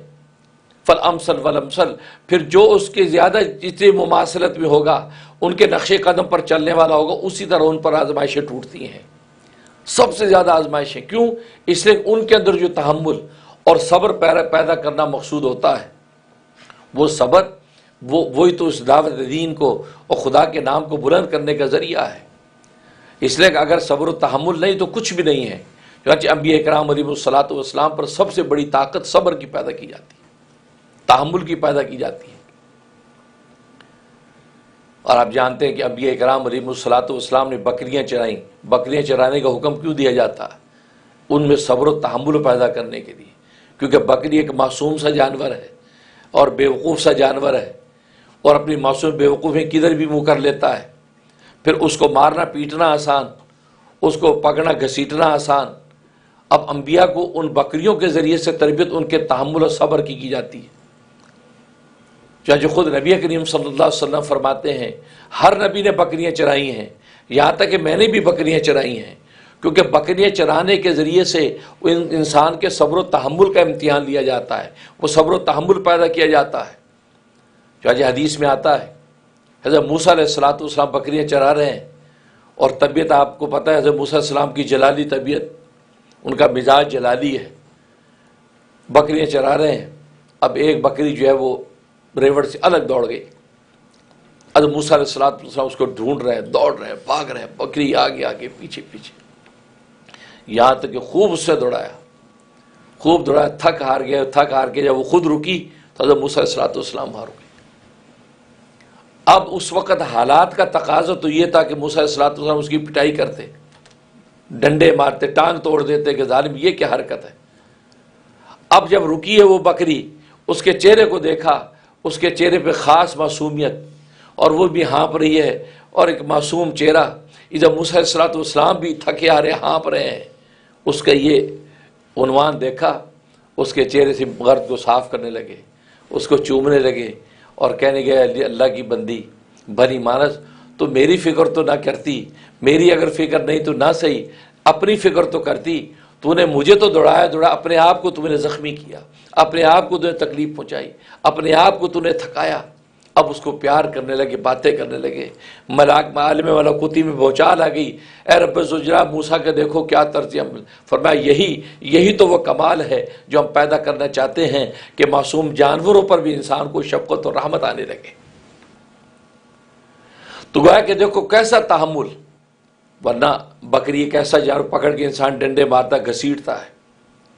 [SPEAKER 2] فالامثل والامثل، پھر جو اس کے زیادہ جتنی مماثلت میں ہوگا، ان کے نقش قدم پر چلنے والا ہوگا، اسی طرح ان پر آزمائشیں ٹوٹتی ہیں. سب سے زیادہ آزمائشیں کیوں؟ اس لیے ان کے اندر جو تحمل اور صبر پیدا کرنا مقصود ہوتا ہے. وہ صبر وہی تو اس دعوت دین کو اور خدا کے نام کو بلند کرنے کا ذریعہ ہے. اس لیے کہ اگر صبر و تحمل نہیں تو کچھ بھی نہیں ہے. چنانچہ انبیاء کرام علیہ الصلوۃ والسلام پر سب سے بڑی طاقت صبر کی پیدا کی جاتی ہے، تحمل کی پیدا کی جاتی ہے. اور آپ جانتے ہیں کہ انبیاء کرام علیہ الصلوۃ والسلام نے بکریاں چرائیں. بکریاں چرانے کا حکم کیوں دیا جاتا ہے؟ ان میں صبر و تحمل پیدا کرنے کے لیے. کیونکہ بکری ایک معصوم سا جانور ہے اور بیوقوف سا جانور ہے، اور اپنی معصوم بیوقوفی کدھر بھی منہ کر لیتا ہے. پھر اس کو مارنا پیٹنا آسان، اس کو پکڑنا گھسیٹنا آسان. اب انبیاء کو ان بکریوں کے ذریعے سے تربیت ان کے تحمل و صبر کی جاتی ہے. چنانچہ خود نبی کریم صلی اللہ علیہ وسلم فرماتے ہیں ہر نبی نے بکریاں چرائی ہیں، یہاں تک کہ میں نے بھی بکریاں چرائی ہیں. کیونکہ بکریاں چرانے کے ذریعے سے انسان کے صبر و تحمل کا امتحان لیا جاتا ہے، وہ صبر و تحمل پیدا کیا جاتا ہے. چنانچہ حدیث میں آتا ہے حضرت موسیٰ علیہ السلام بکریاں چرا رہے ہیں، اور طبیعت آپ کو پتہ ہے حضرت موسیٰ علیہ السلام کی جلالی طبیعت، ان کا مزاج جلالی ہے. بکریاں چرا رہے ہیں. اب ایک بکری جو ہے وہ ریوڑ سے الگ دوڑ گئی. حضرت موسیٰ علیہ السلام اس کو ڈھونڈ رہے ہیں، دوڑ رہے ہیں، بھاگ رہے ہیں. بکری آگے آگے پیچھے پیچھے، یہاں تک کہ خوب اس سے دوڑایا، خوب دوڑایا. تھک ہار کے جب وہ خود رکی تو حضرت موسیٰ علیہ السلام وہاں رکے. اب اس وقت حالات کا تقاضا تو یہ تھا کہ موسیٰ علیہ السلام اس کی پٹائی کرتے، ڈنڈے مارتے، ٹانگ توڑ دیتے کہ ظالم یہ کیا حرکت ہے. اب جب رکی ہے وہ بکری، اس کے چہرے کو دیکھا، اس کے چہرے پہ خاص معصومیت، اور وہ بھی ہانپ رہی ہے، اور ایک معصوم چہرہ. ادھر موسیٰ علیہ السلام بھی تھکے آ رہے ہانپ رہے ہیں. اس کا یہ عنوان دیکھا، اس کے چہرے سے غرض کو صاف کرنے لگے، اس کو چومنے لگے، اور کہنے گئے اللہ کی بندی بھلی مانس، تو میری فکر تو نہ کرتی، میری اگر فکر نہیں تو نہ صحیح، اپنی فکر تو کرتی. تو نے مجھے تو دوڑایا، اپنے آپ کو تم نے زخمی کیا، اپنے آپ کو تم نے تکلیف پہنچائی، اپنے آپ کو تم نے تھکایا. اب اس کو پیار کرنے لگے، باتیں کرنے لگے. عالم ملکوتی میں بھوچال آ گئی، اے رب زجرا موسیٰ کے دیکھو کیا طرز عمل. فرمایا یہی تو وہ کمال ہے جو ہم پیدا کرنا چاہتے ہیں کہ معصوم جانوروں پر بھی انسان کو شفقت اور رحمت آنے لگے. تو گویا کہ دیکھو کیسا تحمل. ورنہ بکری ایک ایسا جانور پکڑ کے انسان ڈنڈے مارتا گھسیٹتا ہے،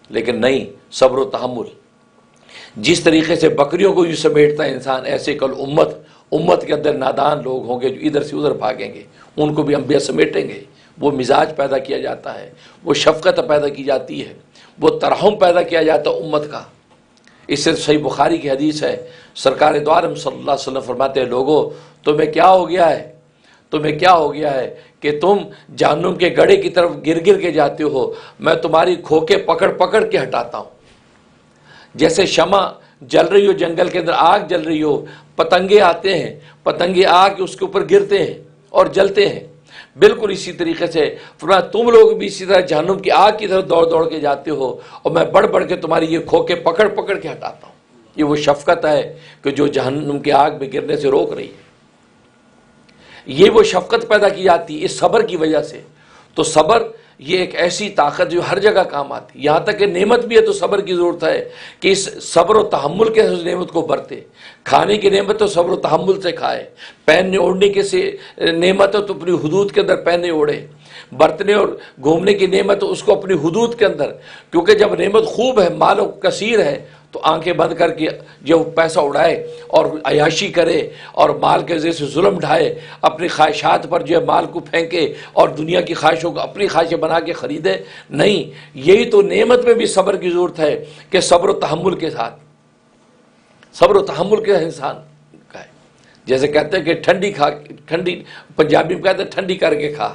[SPEAKER 2] لیکن نہیں، صبر و تحمل. جس طریقے سے بکریوں کو یوں سمیٹتا ہے انسان، ایسے کل امت کے اندر نادان لوگ ہوں گے جو ادھر سے ادھر بھاگیں گے، ان کو بھی انبیاء سمیٹیں گے۔ وہ مزاج پیدا کیا جاتا ہے، وہ شفقت پیدا کی جاتی ہے، وہ ترحم پیدا کیا جاتا ہے امت کا۔ اس سے صحیح بخاری کی حدیث ہے، سرکار دو عالم صلی اللہ علیہ وسلم فرماتے ہیں، لوگوں تمہیں کیا ہو گیا ہے، تمہیں کیا ہو گیا ہے کہ تم جہنم کے گڑھے کی طرف گر گر کے جاتے ہو، میں تمہاری کھوکے پکڑ پکڑ کے ہٹاتا ہوں۔ جیسے شمع جل رہی ہو، جنگل کے اندر آگ جل رہی ہو، پتنگے آتے ہیں، پتنگے آ کے اس کے اوپر گرتے ہیں اور جلتے ہیں، بالکل اسی طریقے سے فرمایا تم لوگ بھی اسی طرح جہنم کی آگ کی طرف دوڑ دوڑ کے جاتے ہو، اور میں بڑھ بڑھ کے تمہاری یہ کھوکے پکڑ پکڑ کے ہٹاتا ہوں۔ یہ وہ شفقت ہے کہ جو جہنم کی آگ میں گرنے سے روک رہی ہے۔ یہ وہ شفقت پیدا کی جاتی ہے اس صبر کی وجہ سے۔ تو صبر یہ ایک ایسی طاقت جو ہر جگہ کام آتی ہے، یہاں تک کہ نعمت بھی ہے تو صبر کی ضرورت ہے کہ اس صبر و تحمل کے اس نعمت کو برتے۔ کھانے کی نعمت تو صبر و تحمل سے کھائے، پہننے اوڑھنے کی نعمت ہے تو اپنی حدود کے اندر پہنے اوڑھے، برتنے اور گھومنے کی نعمت اس کو اپنی حدود کے اندر، کیونکہ جب نعمت خوب ہے، مال کثیر ہے، تو آنکھیں بند کر کے جو پیسہ اڑائے اور عیاشی کرے اور مال کے ذریعے سے ظلم ڈھائے، اپنی خواہشات پر جو ہے مال کو پھینکے اور دنیا کی خواہشوں کو اپنی خواہشیں بنا کے خریدے، نہیں، یہی تو نعمت میں بھی صبر کی ضرورت ہے کہ صبر و تحمل کے ساتھ، صبر و تحمل کے انسان کا ہے۔ جیسے کہتے ہیں کہ ٹھنڈی پنجابی میں کہتے ہیں ٹھنڈی کر کے کھا،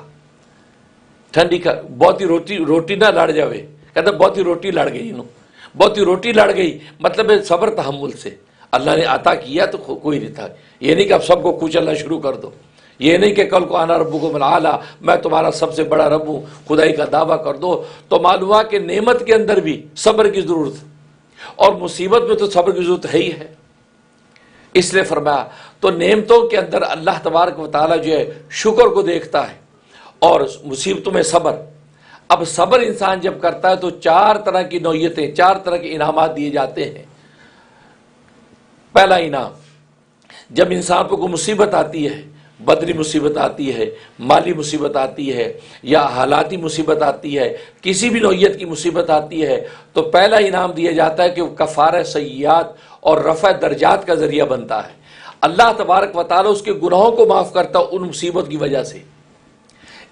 [SPEAKER 2] ٹھنڈی کر، بہت ہی روٹی نہ لڑ جاوے، کہتے ہیں بہت ہی روٹی لڑ گئی انہوں، بہت ہی روٹی لڑ گئی، مطلب ہے صبر تحمل سے۔ اللہ نے عطا کیا تو کوئی نہیں تھا، یہ نہیں کہ اب سب کو کچلنا شروع کر دو، یہ نہیں کہ کل کو آنا ربکم الاعلیٰ، میں تمہارا سب سے بڑا رب ہوں، خدائی کا دعویٰ کر دو۔ تو معلوم ہوا کہ نعمت کے اندر بھی صبر کی ضرورت ہے، اور مصیبت میں تو صبر کی ضرورت ہے ہی ہے۔ اس لیے فرمایا تو نعمتوں کے اندر اللہ تبارک و تعالیٰ جو ہے شکر کو دیکھتا ہے، اور مصیبتوں میں صبر۔ اب صبر انسان جب کرتا ہے تو 4 طرح کی نوعیتیں، 4 طرح کے انعامات دیے جاتے ہیں۔ پہلا انعام، جب انسان پر کوئی مصیبت آتی ہے، بدنی مصیبت آتی ہے، مالی مصیبت آتی ہے، یا حالاتی مصیبت آتی ہے، کسی بھی نوعیت کی مصیبت آتی ہے، تو پہلا انعام دیا جاتا ہے کہ وہ کفارہ سیئات اور رفع درجات کا ذریعہ بنتا ہے۔ اللہ تبارک و تعالیٰ اس کے گناہوں کو معاف کرتا ہے ان مصیبت کی وجہ سے۔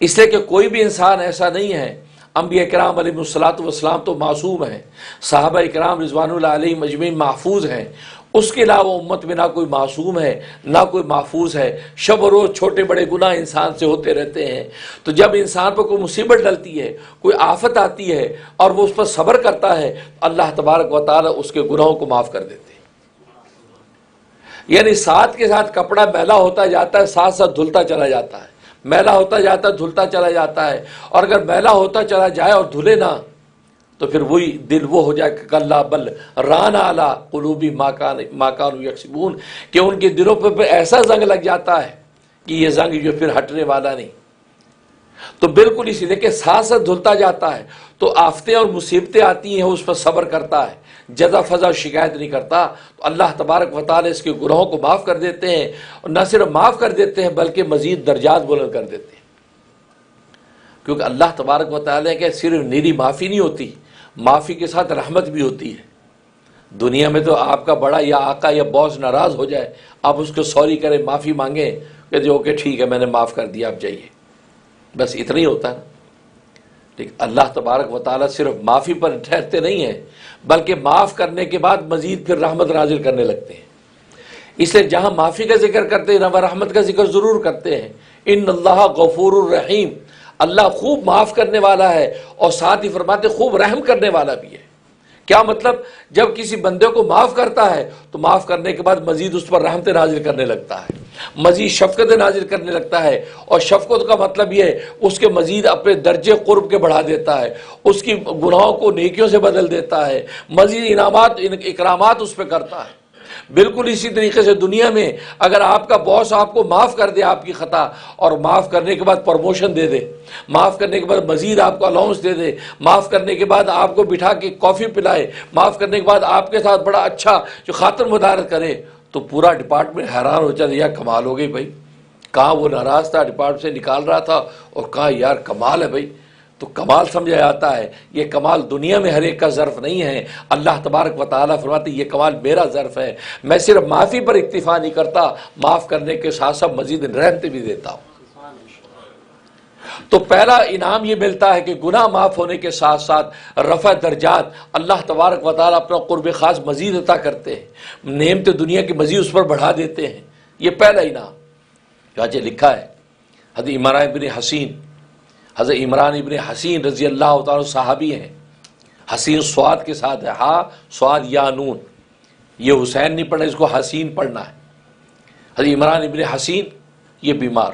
[SPEAKER 2] اس لیے کہ کوئی بھی انسان ایسا نہیں ہے، انبیاء کرام علیہ الصلوۃ والسلام تو معصوم ہیں، صحابہ کرام رضوان اللہ علیہم اجمعین محفوظ ہیں، اس کے علاوہ امت میں نہ کوئی معصوم ہے نہ کوئی محفوظ ہے، شب و روز چھوٹے بڑے گناہ انسان سے ہوتے رہتے ہیں۔ تو جب انسان پر کوئی مصیبت ڈلتی ہے، کوئی آفت آتی ہے، اور وہ اس پر صبر کرتا ہے، اللہ تبارک و تعالیٰ اس کے گناہوں کو معاف کر دیتے ہیں۔ یعنی ساتھ کے ساتھ کپڑا میلا ہوتا جاتا ہے، ساتھ ساتھ دھلتا چلا جاتا ہے، میلا ہوتا جاتا ہے، دھلتا چلا جاتا ہے، اور اگر میلا ہوتا چلا جائے اور دھلے نہ تو پھر وہی دل وہ ہو جائے کہ کلا بل ران علی قلوبی ما کانوا یکسبون، کہ ان کے دلوں پہ ایسا زنگ لگ جاتا ہے کہ یہ زنگ جو پھر ہٹنے والا نہیں۔ تو بالکل اسی لیے کہ ساتھ ساتھ دھلتا جاتا ہے، تو آفتیں اور مصیبتیں آتی ہیں، اس پر صبر کرتا ہے، جزا فضا شکایت نہیں کرتا، تو اللہ تبارک و تعالیٰ اس کے گناہوں کو معاف کر دیتے ہیں، اور نہ صرف معاف کر دیتے ہیں بلکہ مزید درجات بلند کر دیتے ہیں۔ کیونکہ اللہ تبارک و تعالیٰ کہ صرف نیری معافی نہیں ہوتی، معافی کے ساتھ رحمت بھی ہوتی ہے۔ دنیا میں تو آپ کا بڑا یا آقا یا باس ناراض ہو جائے، آپ اس کو سوری کریں، معافی مانگیں کہ جو کہ ٹھیک ہے میں نے معاف کر دیا، آپ جائیے، بس اتنا ہی ہوتا ہے نا۔ لیکن اللہ تبارک و تعالیٰ صرف معافی پر ٹھہرتے نہیں ہیں، بلکہ معاف کرنے کے بعد مزید پھر رحمت نازل کرنے لگتے ہیں۔ اس لیے جہاں معافی کا ذکر کرتے ہیں وہ رحمت کا ذکر ضرور کرتے ہیں۔ ان اللہ غفور الرحیم، اللہ خوب معاف کرنے والا ہے، اور ساتھ ہی فرماتے خوب رحم کرنے والا بھی ہے۔ کیا مطلب؟ جب کسی بندے کو معاف کرتا ہے تو معاف کرنے کے بعد مزید اس پر رحمت نازل کرنے لگتا ہے، مزید شفقت نازل کرنے لگتا ہے، اور شفقت کا مطلب یہ ہے اس کے مزید اپنے درجے قرب کے بڑھا دیتا ہے، اس کی گناہوں کو نیکیوں سے بدل دیتا ہے، مزید انعامات اکرامات اس پہ کرتا ہے۔ بالکل اسی طریقے سے دنیا میں اگر آپ کا باس آپ کو معاف کر دے آپ کی خطا، اور معاف کرنے کے بعد پروموشن دے دے، معاف کرنے کے بعد مزید آپ کو الاؤنس دے دے، معاف کرنے کے بعد آپ کو بٹھا کے کافی پلائے، معاف کرنے کے بعد آپ کے ساتھ بڑا اچھا جو خاطر مدارت کرے، تو پورا ڈپارٹمنٹ حیران ہو جاتا ہے، یار کمال ہو گئی بھائی، کہاں وہ ناراض تھا ڈپارٹمنٹ سے نکال رہا تھا، اور کہاں یار کمال ہے بھائی، تو کمال سمجھا جاتا ہے. یہ کمال دنیا میں ہر ایک کا ظرف نہیں ہے. اللہ تبارک و تعالیٰ فرماتے ہیں یہ کمال میرا ظرف ہے. میں صرف معافی پر اکتفا نہیں کرتا، معاف کرنے کے ساتھ ساتھ مزید رحمتیں بھی دیتا ہوں. تو پہلا انعام یہ ملتا ہے کہ گناہ معاف ہونے کے ساتھ ساتھ رفع درجات، اللہ تبارک و تعالیٰ اپنا قرب خاص مزید عطا کرتے ہیں، نعمت دنیا کی مزید اس پر بڑھا دیتے ہیں. یہ پہلا انعام. چنانچہ لکھا ہے حضرت عمران ابن حسین رضی اللہ تعالیٰ صحابی ہیں. حسین سواد کے ساتھ ہے، ہا سواد یا نون. یہ حسین نہیں پڑھنا، اس کو حسین پڑھنا ہے. حضرت عمران ابن حسین یہ بیمار،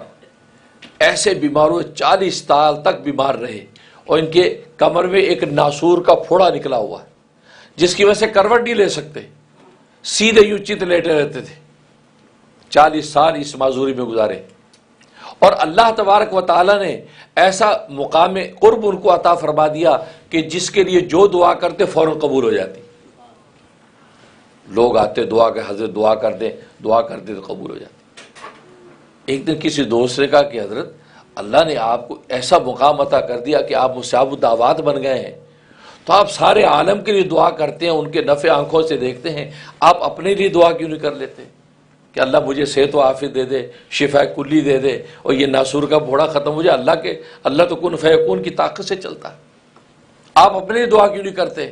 [SPEAKER 2] ایسے بیمار ہوئے 40 سال تک بیمار رہے، اور ان کے کمر میں ایک ناسور کا پھوڑا نکلا ہوا ہے جس کی وجہ سے کروٹ نہیں لے سکتے، سیدھے یوں چت لیٹے رہتے تھے. 40 سال اس معذوری میں گزارے، اور اللہ تبارک و تعالیٰ نے ایسا مقام قرب ان کو عطا فرما دیا کہ جس کے لیے جو دعا کرتے فوراً قبول ہو جاتی. لوگ آتے دعا کہ حضرت دعا کر دیں تو قبول ہو جاتی. ایک دن کسی دوست نے کہا کہ حضرت اللہ نے آپ کو ایسا مقام عطا کر دیا کہ آپ مستجاب الدعوات بن گئے ہیں، تو آپ سارے عالم کے لیے دعا کرتے ہیں، ان کے نفع آنکھوں سے دیکھتے ہیں، آپ اپنے لیے دعا کیوں نہیں کر لیتے کہ اللہ مجھے صحت و عافیت دے دے، شفا کلی دے دے، اور یہ ناسور کا پھوڑا ختم ہو جائے. اللہ تو کن فیکون کی طاقت سے چلتا ہے، آپ اپنے لیے دعا کیوں نہیں کرتے؟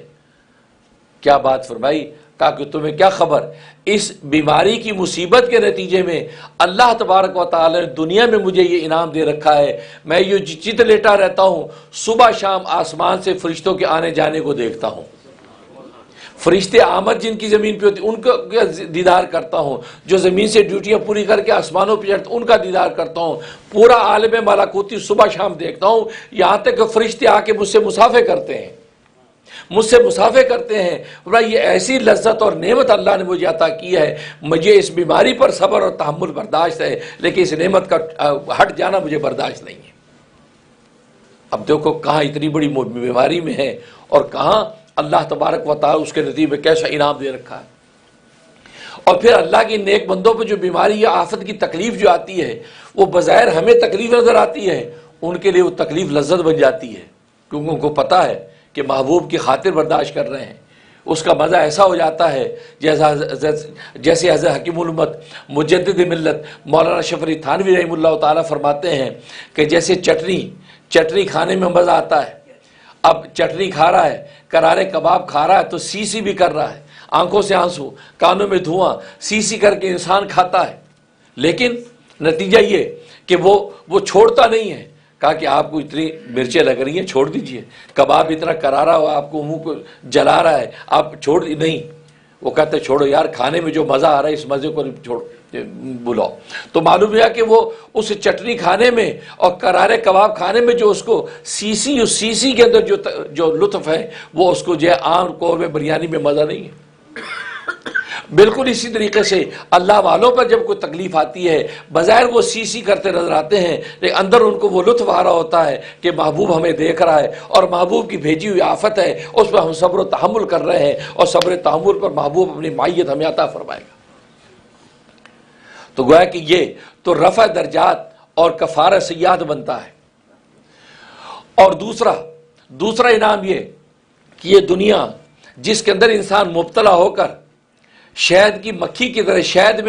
[SPEAKER 2] کیا بات فرمائی، کہا کہ تمہیں کیا خبر، اس بیماری کی مصیبت کے نتیجے میں اللہ تبارک و تعالی نے دنیا میں مجھے یہ انعام دے رکھا ہے. میں یہ چت لیٹا رہتا ہوں، صبح شام آسمان سے فرشتوں کے آنے جانے کو دیکھتا ہوں. فرشتے آمد جن کی زمین پہ ہوتی ان کا دیدار کرتا ہوں، جو زمین سے ڈیوٹیاں پوری کر کے آسمانوں پہ چڑھتے ان کا دیدار کرتا ہوں. پورا عالم ملکوتی صبح شام دیکھتا ہوں، یہاں تک کہ فرشتے آ کے مجھ سے مصافحہ کرتے ہیں، یہ ایسی لذت اور نعمت اللہ نے مجھے عطا کی ہے. مجھے اس بیماری پر صبر اور تحمل برداشت ہے، لیکن اس نعمت کا ہٹ جانا مجھے برداشت نہیں ہے. اب دیکھو کہاں اتنی بڑی بیماری میں ہے، اور کہاں اللہ تبارک و تعالی اس کے نتیجے میں کیسا انعام دے رکھا ہے. اور پھر اللہ کی نیک بندوں پہ جو بیماری یا آفت کی تکلیف جو آتی ہے، وہ بظاہر ہمیں تکلیف نظر آتی ہے، ان کے لیے وہ تکلیف لذت بن جاتی ہے، کیونکہ ان کو پتہ ہے کہ محبوب کی خاطر برداشت کر رہے ہیں. اس کا مزہ ایسا ہو جاتا ہے جیسے حضرت حکیم الامت مجدد ملت مولانا شفری تھانوی رحمہ اللہ تعالیٰ فرماتے ہیں کہ جیسے چٹنی کھانے میں مزہ آتا ہے. اب چٹنی کھا رہا ہے، کرارے کباب کھا رہا ہے تو سی سی بھی کر رہا ہے، آنکھوں سے آنسو، کانوں میں دھواں، سی سی کر کے انسان کھاتا ہے، لیکن نتیجہ یہ کہ وہ چھوڑتا نہیں ہے. کہا کہ آپ کو اتنی مرچیں لگ رہی ہیں، چھوڑ دیجئے. کباب اتنا کرارا ہوا، آپ کو منہ کو جلا رہا ہے، آپ چھوڑ نہیں. وہ کہتے چھوڑو یار، کھانے میں جو مزہ آ رہا ہے اس مزے کو چھوڑ بلاؤ. تو معلوم ہوا کہ وہ اس چٹنی کھانے میں اور کرارے کباب کھانے میں جو اس کو سی سی کے اندر جو لطف ہے، وہ اس کو جو ہے عام قورمے بریانی میں مزہ نہیں ہے. بالکل اسی طریقے سے اللہ والوں پر جب کوئی تکلیف آتی ہے، بظاہر وہ سی کرتے نظر آتے ہیں، لیکن اندر ان کو وہ لطف آ رہا ہوتا ہے کہ محبوب ہمیں دیکھ رہا ہے، اور محبوب کی بھیجی ہوئی آفت ہے، اس پر ہم صبر و تحمل کر رہے ہیں، اور صبر تحمل پر محبوب اپنی معیت ہمیں عطا فرمائے گا. تو گویا کہ یہ تو رفع درجات اور کفارہ سیئات بنتا ہے. اور دوسرا انعام یہ کہ یہ دنیا جس کے اندر انسان مبتلا ہو کر شہد میں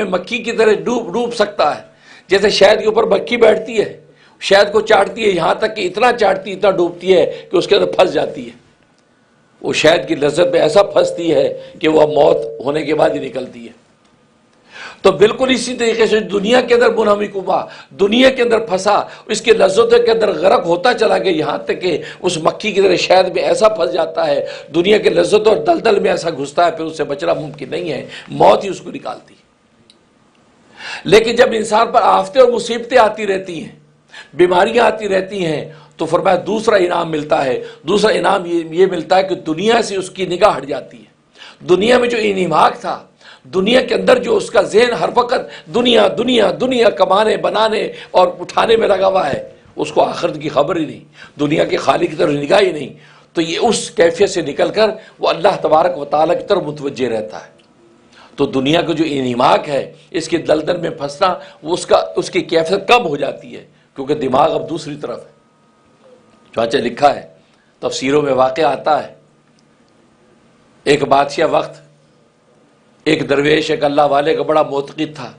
[SPEAKER 2] مکھی کی طرح ڈوب سکتا ہے. جیسے شہد کے اوپر مکھی بیٹھتی ہے، شہد کو چاٹتی ہے، یہاں تک کہ اتنا ڈوبتی ہے کہ اس کے اندر پھنس جاتی ہے. وہ شہد کی لذت میں ایسا پھنستی ہے کہ وہ موت ہونے کے بعد ہی نکلتی ہے. تو بالکل اسی طریقے سے دنیا کے اندر منہمک ہوا، دنیا کے اندر پھنسا، اس کے لذتوں کے اندر غرق ہوتا چلا گیا، یہاں تک کہ اس مکھی کی طرح شہد میں ایسا پھنس جاتا ہے، دنیا کے لذتوں اور دلدل میں ایسا گھستا ہے، پھر اس سے بچنا ممکن نہیں ہے، موت ہی اس کو نکالتی ہے. لیکن جب انسان پر آفتیں اور مصیبتیں آتی رہتی ہیں، بیماریاں آتی رہتی ہیں، تو فرمایا دوسرا انعام ملتا ہے. دوسرا انعام یہ ملتا ہے کہ دنیا سے اس کی نگاہ ہٹ جاتی ہے. دنیا میں جو انہماک تھا، دنیا کے اندر جو اس کا ذہن ہر وقت دنیا دنیا دنیا کمانے بنانے اور اٹھانے میں لگا ہوا ہے، اس کو آخرت کی خبر ہی نہیں، دنیا کے خالق کی طرف نگاہ ہی نہیں. تو یہ اس کیفیت سے نکل کر وہ اللہ تبارک و تعالیٰ کی طرف متوجہ رہتا ہے. تو دنیا کا جو انہماک ہے، اس کے دلدل میں پھنسنا، اس کی کیفیت کم ہو جاتی ہے، کیونکہ دماغ اب دوسری طرف ہے. چنانچہ لکھا ہے تفسیروں میں واقع آتا ہے، ایک بادشاہ وقت ایک درویش ایک اللہ والے کا بڑا معتقد تھا۔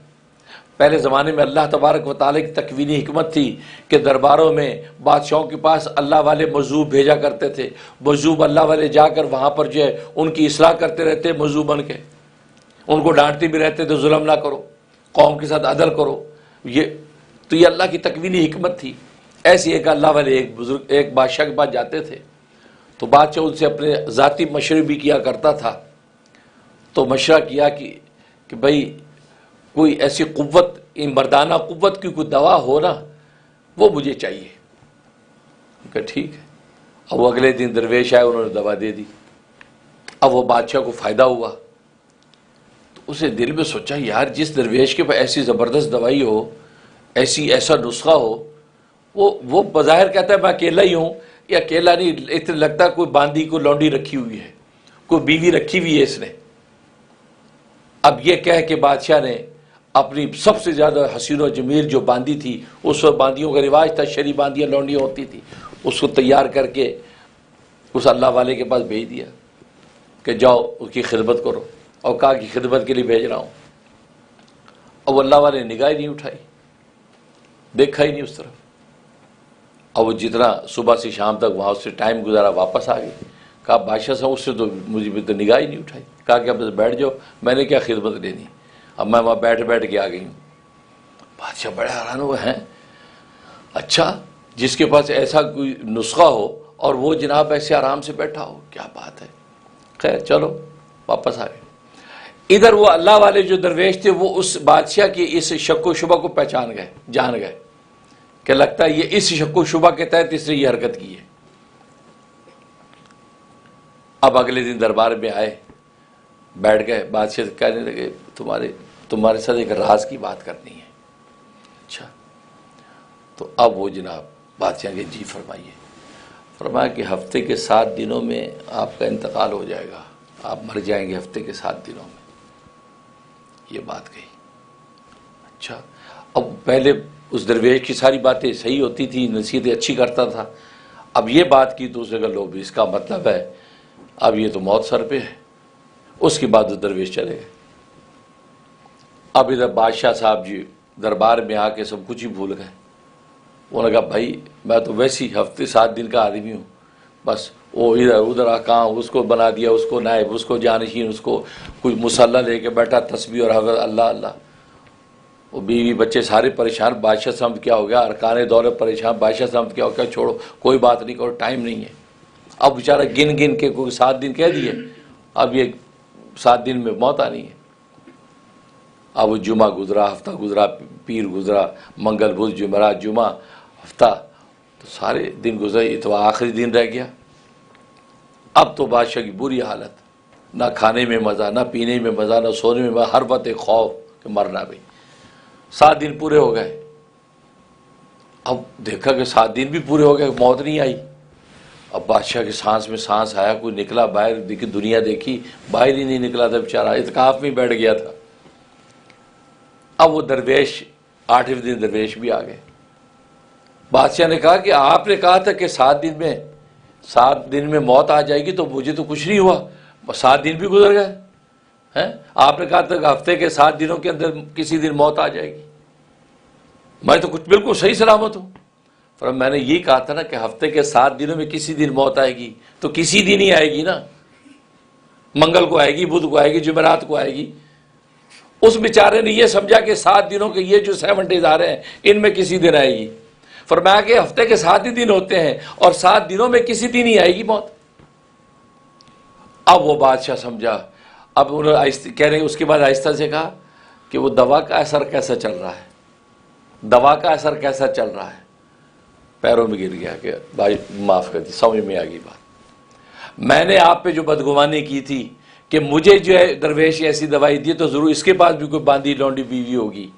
[SPEAKER 2] پہلے زمانے میں اللہ تبارک و تعالیٰ کی تکوینی حکمت تھی کہ درباروں میں بادشاہوں کے پاس اللہ والے مجذوب بھیجا کرتے تھے، مجذوب اللہ والے جا کر وہاں پر جو ہے ان کی اصلاح کرتے رہتے مجذوب بن کے، ان کو ڈانٹتے بھی رہتے تھے ظلم نہ کرو، قوم کے ساتھ عدل کرو۔ یہ اللہ کی تکوینی حکمت تھی۔ ایسی ایک اللہ والے ایک بادشاہ کے پاس جاتے تھے تو بادشاہ ان سے اپنے ذاتی مشورے بھی کیا کرتا تھا۔ تو مشورہ کیا کہ بھئی کوئی ایسی قوت، مردانہ قوت کی کوئی دوا ہو نا، وہ مجھے چاہیے۔ کہ ٹھیک ہے۔ اب وہ اگلے دن درویش آئے، انہوں نے دوا دے دی۔ اب وہ بادشاہ کو فائدہ ہوا تو اسے دل میں سوچا یار جس درویش کے پاس ایسی زبردست دوائی ہو، ایسا نسخہ ہو، وہ بظاہر کہتا ہے میں اکیلا ہی ہوں، یا اکیلا نہیں، اتنا لگتا ہے کوئی باندھی کوئی لونڈی رکھی ہوئی ہے، کوئی بیوی رکھی ہوئی ہے اس نے۔ اب یہ کہہ کے بادشاہ نے اپنی سب سے زیادہ حسین و جمیل جو باندھی تھی، اس وقت باندیوں کا رواج تھا، شرعی باندیاں لونڈیاں ہوتی تھی، اس کو تیار کر کے اس اللہ والے کے پاس بھیج دیا کہ جاؤ اس کی خدمت کرو، اور کہا کہ خدمت کے لیے بھیج رہا ہوں۔ اب اللہ والے نے نگاہ ہی نہیں اٹھائی، دیکھا ہی نہیں اس طرف۔ اب وہ جتنا صبح سے شام تک وہاں اس سے ٹائم گزارا، واپس آ گئی۔ کہا بادشاہ صاحب اس سے تو مجھے تو نگاہ ہی نہیں اٹھائی۔ کہا کہ اب بیٹھ جاؤ، میں نے کیا خدمت لینی، اب میں وہاں بیٹھ کے آ گئی ہوں۔ بادشاہ بڑے حیران ہوئے ہیں، اچھا جس کے پاس ایسا کوئی نسخہ ہو اور وہ جناب ایسے آرام سے بیٹھا ہو، کیا بات ہے۔ خیر چلو واپس آ گئے۔ ادھر وہ اللہ والے جو درویش تھے وہ اس بادشاہ کی اس شک و شبہ کو پہچان گئے، جان گئے کہ لگتا ہے یہ اس شک و شبہ کے تحت اس نے یہ حرکت کی ہے۔ اب اگلے دن دربار میں آئے، بیٹھ گئے، بادشاہ کہنے لگے تمہارے ساتھ ایک راز کی بات کرنی ہے۔ اچھا، تو اب وہ جناب بادشاہ کے جی فرمائیے۔ فرمایا کہ ہفتے کے 7 دنوں میں آپ کا انتقال ہو جائے گا، آپ مر جائیں گے ہفتے کے 7 دنوں میں، یہ بات کہی۔ اچھا، اب پہلے اس درویش کی ساری باتیں صحیح ہوتی تھی، نصیحتیں اچھی کرتا تھا، اب یہ بات کی تو اسے کہا لو بھی اس کا مطلب ہے اب یہ تو موت سر پہ ہے۔ اس کے بعد وہ درویش چلے گئے۔ اب ادھر بادشاہ صاحب جی دربار میں آ کے سب کچھ ہی بھول گئے۔ انہوں نے کہا بھائی میں تو ویسی ہفتے 7 دن کا آدمی ہوں، بس وہ ادھر کہاں اس کو بنا دیا، اس کو نائب، اس کو جانشین، اس کو کچھ مسلح لے کے بیٹھا، تسبیح اور حضرت اللہ اللہ، وہ بیوی بچے سارے پریشان، بادشاہ سمجھ کیا ہو گیا، ارکان دولت پریشان، بادشاہ سمجھ کیا ہو گیا، چھوڑو کوئی بات نہیں کرو، ٹائم نہیں ہے۔ اب بیچارہ گن گن کے کوئی 7 دن کہہ دیے، اب یہ 7 دن میں موت آنی ہے۔ اب وہ جمعہ گزرا، ہفتہ گزرا، پیر گزرا، منگل بدھ جمعرات جمعہ ہفتہ، تو سارے دن گزرے، یہ تو آخری دن رہ گیا۔ اب تو بادشاہ کی بری حالت، نہ کھانے میں مزہ، نہ پینے میں مزہ، نہ سونے میں مزہ، ہر وقت ایک خوف کہ مرنا بھی۔ 7 دن پورے ہو گئے۔ اب دیکھا کہ 7 دن بھی پورے ہو گئے، موت نہیں آئی۔ اب بادشاہ کے سانس میں سانس آیا، کوئی نکلا باہر، دیکھی دنیا دیکھی، باہر ہی نہیں نکلا تھا بیچارہ، اعتکاف میں بیٹھ گیا تھا۔ اب وہ درویش 8ویں دن درویش بھی آ گئے۔ بادشاہ نے کہا کہ آپ نے کہا تھا کہ 7 دن میں موت آ جائے گی، تو مجھے تو کچھ نہیں ہوا، 7 دن بھی گزر گئے ہیں۔ آپ نے کہا تھا کہ ہفتے کے 7 دنوں کے اندر کسی دن موت آ جائے گی، میں تو کچھ بالکل صحیح سلامت ہوں۔ فرمایا میں نے یہی کہا تھا نا کہ ہفتے کے 7 دنوں میں کسی دن موت آئے گی، تو کسی دن ہی آئے گی نا، منگل کو آئے گی، بدھ کو آئے گی، جمعرات کو آئے گی۔ اس بیچارے نے یہ سمجھا کہ 7 دنوں کے یہ جو 7 ڈیز آ رہے ہیں ان میں کسی دن آئے گی۔ فرمایا کہ ہفتے کے 7 ہی دن ہوتے ہیں اور 7 دنوں میں کسی دن ہی آئے گی موت۔ اب وہ بادشاہ سمجھا۔ اب انہوں نے کہہ رہے اس کے بعد آہستہ سے کہا کہ وہ دوا کا اثر کیسا چل رہا ہے، دوا کا اثر کیسا چل رہا ہے۔ پیروں میں گر گیا کہ بھائی معاف کر دی، سمجھ میں آ گئی بات، میں نے آپ پہ جو بدگمانی کی تھی کہ مجھے جو ہے درویش ایسی دوائی دی تو ضرور اس کے پاس بھی کوئی باندھی لونڈی بیوی ہوگی،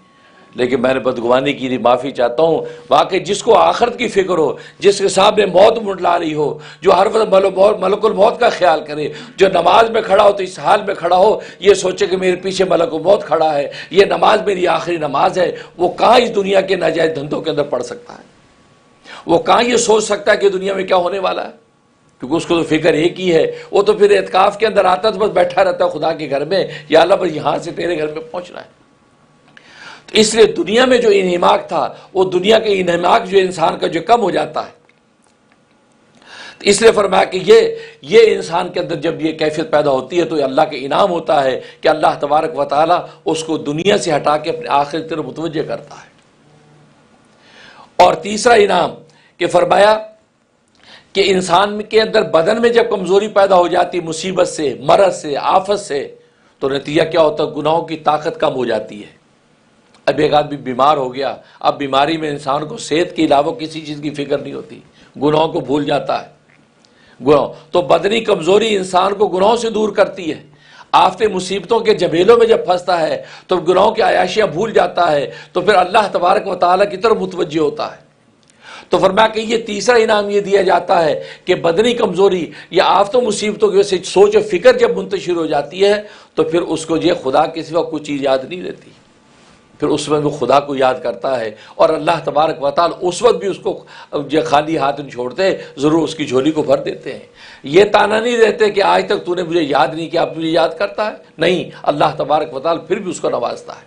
[SPEAKER 2] لیکن میں نے بدگمانی کی تھی، معافی چاہتا ہوں۔ واقعی جس کو آخرت کی فکر ہو، جس کے سامنے موت منڈلا رہی ہو، جو ہر وقت ملک الموت کا خیال کرے، جو نماز میں کھڑا ہو تو اس حال میں کھڑا ہو یہ سوچے کہ میرے پیچھے ملک الموت کھڑا ہے، یہ نماز میری آخری نماز ہے، وہ کہاں اس دنیا کے ناجائز دھندوں کے اندر پڑ سکتا ہے۔ وہ کہاں یہ سوچ سکتا ہے کہ دنیا میں کیا ہونے والا ہے، کیونکہ اس کو تو فکر ایک ہی ہے. وہ تو پھر اعتکاف کے اندر آتا تو بس بیٹھا رہتا ہے خدا کے گھر میں، یا اللہ بس یہاں سے تیرے گھر میں پہنچنا ہے. تو اس لیے دنیا میں جو انہماک تھا، وہ دنیا کے انہماک جو انسان کا جو کم ہو جاتا ہے. تو اس لیے فرمایا کہ یہ انسان کے اندر جب یہ کیفیت پیدا ہوتی ہے تو یہ اللہ کا انعام ہوتا ہے کہ اللہ تبارک و تعالیٰ اس کو دنیا سے ہٹا کے اپنے آخرت کی طرف متوجہ کرتا ہے. اور تیسرا انعام کہ فرمایا کہ انسان کے اندر بدن میں جب کمزوری پیدا ہو جاتی مصیبت سے، مرض سے، آفت سے، تو نتیجہ کیا ہوتا ہے؟ گناہوں کی طاقت کم ہو جاتی ہے. اب ایک آدمی بیمار ہو گیا، اب بیماری میں انسان کو صحت کے علاوہ کسی چیز کی فکر نہیں ہوتی، گناہوں کو بھول جاتا ہے. گناہ تو بدنی کمزوری انسان کو گناہوں سے دور کرتی ہے. آفت مصیبتوں کے جبیلوں میں جب پھنستا ہے تو گناہوں کی عیاشیاں بھول جاتا ہے، تو پھر اللہ تبارک و تعالیٰ کی طرف متوجہ ہوتا ہے. تو فرمایا کہ یہ تیسرا انعام یہ دیا جاتا ہے کہ بدنی کمزوری یا آفت و مصیبتوں کی وجہ سے سوچ و فکر جب منتشر ہو جاتی ہے تو پھر اس کو یہ خدا کے سوا کوئی چیز یاد نہیں رہتی. پھر اس وقت وہ خدا کو یاد کرتا ہے، اور اللہ تبارک و تعالیٰ اس وقت بھی اس کو خالی ہاتھ نہیں چھوڑتے، ضرور اس کی جھولی کو بھر دیتے ہیں. یہ تانا نہیں دیتے کہ آج تک تو نے مجھے یاد نہیں کیا، اب تجھے یاد کرتا ہے. نہیں، اللہ تبارک و تعالیٰ پھر بھی اس کو نوازتا ہے.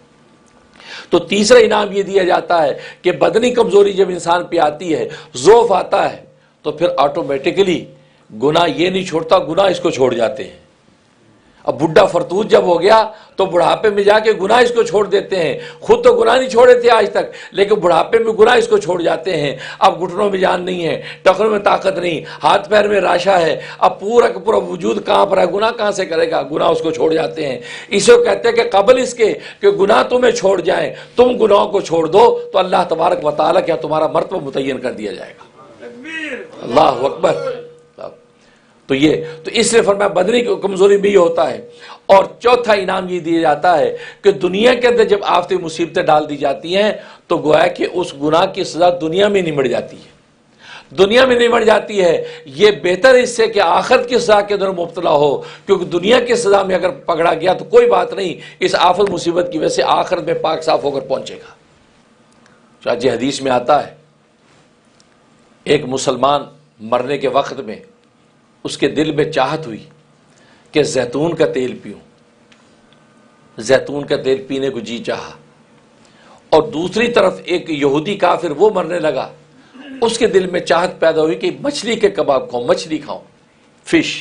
[SPEAKER 2] تو تیسرا انعام یہ دیا جاتا ہے کہ بدنی کمزوری جب انسان پہ آتی ہے، ضعف آتا ہے، تو پھر آٹومیٹکلی گناہ یہ نہیں چھوڑتا، گناہ اس کو چھوڑ جاتے ہیں. اب بڈھا فرتوت جب ہو گیا تو بڑھاپے میں جا کے گناہ اس کو چھوڑ دیتے ہیں. خود تو گناہ نہیں چھوڑے تھے آج تک، لیکن بڑھاپے میں گناہ اس کو چھوڑ جاتے ہیں. اب گھٹنوں میں جان نہیں ہے، ٹخنوں میں طاقت نہیں، ہاتھ پیر میں راشا ہے، اب پورا کا پورا وجود کانپ رہا ہے، گناہ کہاں سے کرے گا؟ گناہ اس کو چھوڑ جاتے ہیں. اسے کہتے ہیں کہ قبل اس کے کہ گناہ تمہیں چھوڑ جائیں، تم گناہوں کو چھوڑ دو تو اللہ تبارک و تعالیٰ کیا تمہارا مرتبہ متعین کر دیا جائے گا. اللہ اکبر. تو اس لیے فرمایا بدنی کی کمزوری بھی یہ ہوتا ہے. اور چوتھا انعام یہ دیا جاتا ہے کہ دنیا کے اندر جب آفت مصیبتیں ڈال دی جاتی ہیں تو گویا کہ اس گناہ کی سزا دنیا میں نمٹ جاتی ہے. دنیا میں نمٹ جاتی ہے. یہ بہتر اس سے کہ آخرت کی سزا کے اندر مبتلا ہو، کیونکہ دنیا کی سزا میں اگر پکڑا گیا تو کوئی بات نہیں، اس آفت مصیبت کی وجہ سے آخرت میں پاک صاف ہو کر پہنچے گا. چاچی حدیث میں آتا ہے ایک مسلمان مرنے کے وقت میں اس کے دل میں چاہت ہوئی کہ زیتون کا تیل پیوں، زیتون کا تیل پینے کو جی چاہا. اور دوسری طرف ایک یہودی کافر وہ مرنے لگا، اس کے دل میں چاہت پیدا ہوئی کہ مچھلی کے کباب کھاؤں، مچھلی کھاؤں، فش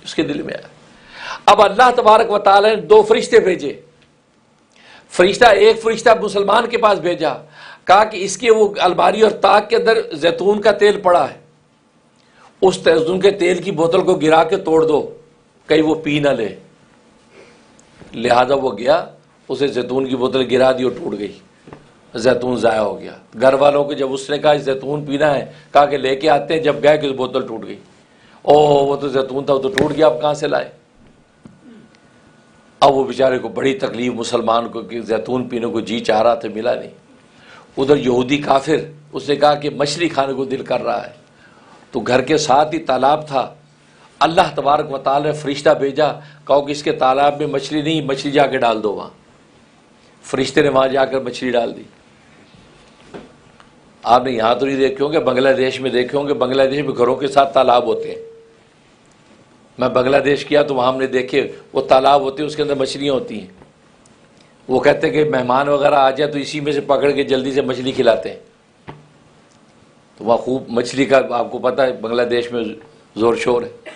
[SPEAKER 2] اس کے دل میں آیا. اب اللہ تبارک و تعالیٰ نے دو فرشتے بھیجے. ایک فرشتہ مسلمان کے پاس بھیجا، کہا کہ اس کے وہ الماری اور طاق کے اندر زیتون کا تیل پڑا ہے، اس زیتون کے تیل کی بوتل کو گرا کے توڑ دو، کہیں وہ پی نہ لے. لہذا وہ گیا، اسے زیتون کی بوتل گرا دی اور ٹوٹ گئی، زیتون ضائع ہو گیا. گھر والوں کو جب اس نے کہا زیتون پینا ہے، کہا کہ لے کے آتے ہیں. جب گئے کہ بوتل ٹوٹ گئی. وہ تو زیتون تھا، وہ تو ٹوٹ گیا، اب کہاں سے لائے؟ اب وہ بیچارے کو بڑی تکلیف مسلمان کو کہ زیتون پینے کو جی چاہ رہا تھا، ملا نہیں. ادھر یہودی کافر اس نے کہا کہ مچھلی کھانے کو دل کر رہا ہے. تو گھر کے ساتھ ہی تالاب تھا، اللہ تبارک و تعالی نے فرشتہ بھیجا، کہو کہ اس کے تالاب میں مچھلی نہیں، مچھلی جا کے ڈال دو وہاں. فرشتے نے وہاں جا کر مچھلی ڈال دی. آپ نے یہاں تو نہیں دیکھے ہوں گے، بنگلہ دیش میں دیکھے ہوں گے. بنگلہ دیش میں گھروں کے ساتھ تالاب ہوتے ہیں. میں بنگلہ دیش کیا تو وہاں ہم نے دیکھے وہ تالاب ہوتے ہیں، اس کے اندر مچھلیاں ہوتی ہیں. وہ کہتے ہیں کہ مہمان وغیرہ آ جائے تو اسی میں سے پکڑ کے جلدی سے مچھلی کھلاتے ہیں. تو وہاں خوب مچھلی کا آپ کو پتہ ہے بنگلہ دیش میں زور شور ہے.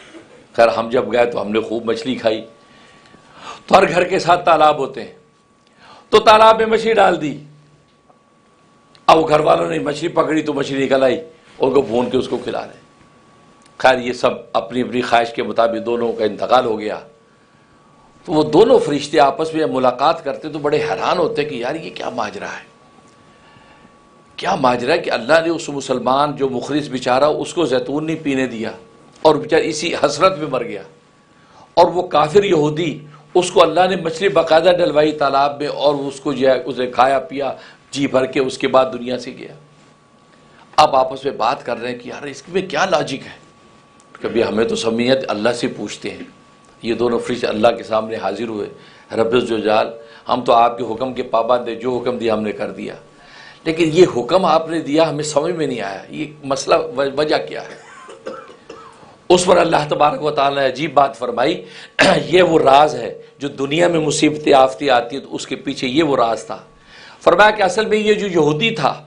[SPEAKER 2] خیر ہم جب گئے تو ہم نے خوب مچھلی کھائی. تو ہر گھر کے ساتھ تالاب ہوتے ہیں، تو تالاب میں مچھلی ڈال دی. اب وہ گھر والوں نے مچھلی پکڑی تو مچھلی نکل آئی، اور کو بھون کے اس کو کھلا رہے. خیر یہ سب اپنی اپنی خواہش کے مطابق دونوں کا انتقال ہو گیا. تو وہ دونوں فرشتے آپس میں ملاقات کرتے تو بڑے حیران ہوتے کہ یار یہ کیا ماجرا ہے، کیا ماجرا ہے کہ اللہ نے اس مسلمان جو مخلص بیچارہ اس کو زیتون نہیں پینے دیا اور بیچارہ اسی حسرت میں مر گیا، اور وہ کافر یہودی اس کو اللہ نے مچھلی باقاعدہ ڈلوائی تالاب میں، اور اس کو جو ہے اسے کھایا پیا جی بھر کے، اس کے بعد دنیا سے گیا. اب آپس میں بات کر رہے ہیں کہ یار اس میں کیا لاجک ہے. کبھی ہمیں تو سمیت اللہ سے پوچھتے ہیں. یہ دونوں فرشتے اللہ کے سامنے حاضر ہوئے. رب الجلال، ہم تو آپ کے حکم کے پابند ہیں، جو حکم دیا ہم نے کر دیا، لیکن یہ حکم آپ نے دیا ہمیں سمجھ میں نہیں آیا، یہ مسئلہ وجہ کیا ہے؟ اس پر اللہ تبارک و تعالیٰ نے عجیب بات فرمائی، یہ وہ راز ہے جو دنیا میں مصیبتیں آفتی آتی ہے تو اس کے پیچھے یہ وہ راز تھا۔ فرمایا کہ اصل میں یہ جو یہودی تھا،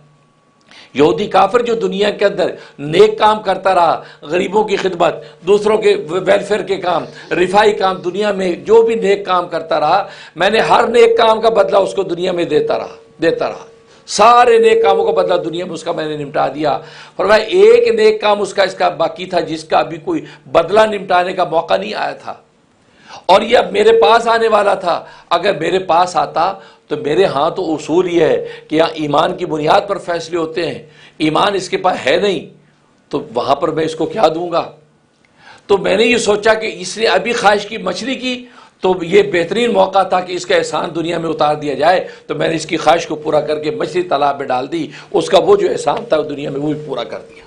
[SPEAKER 2] یہودی کافر جو دنیا کے اندر نیک کام کرتا رہا، غریبوں کی خدمت، دوسروں کے ویلفیئر کے کام، رفائی کام، دنیا میں جو بھی نیک کام کرتا رہا، میں نے ہر نیک کام کا بدلہ اس کو دنیا میں دیتا رہا، سارے نیک کاموں کا بدلہ دنیا میں اس کا میں نے نمٹا دیا۔ فرمایا ایک نیک کام اس کا باقی تھا جس کا ابھی کوئی بدلہ نمٹانے کا موقع نہیں آیا تھا، اور یہ اب میرے پاس آنے والا تھا۔ اگر میرے پاس آتا تو میرے ہاں تو اصول یہ ہے کہ یہاں ایمان کی بنیاد پر فیصلے ہوتے ہیں، ایمان اس کے پاس ہے نہیں تو وہاں پر میں اس کو کیا دوں گا؟ تو میں نے یہ سوچا کہ اس نے ابھی خواہش کی مچھلی کی تو یہ بہترین موقع تھا کہ اس کا احسان دنیا میں اتار دیا جائے، تو میں نے اس کی خواہش کو پورا کر کے مچھلی تالاب میں ڈال دی، اس کا وہ جو احسان تھا دنیا میں وہ بھی پورا کر دیا۔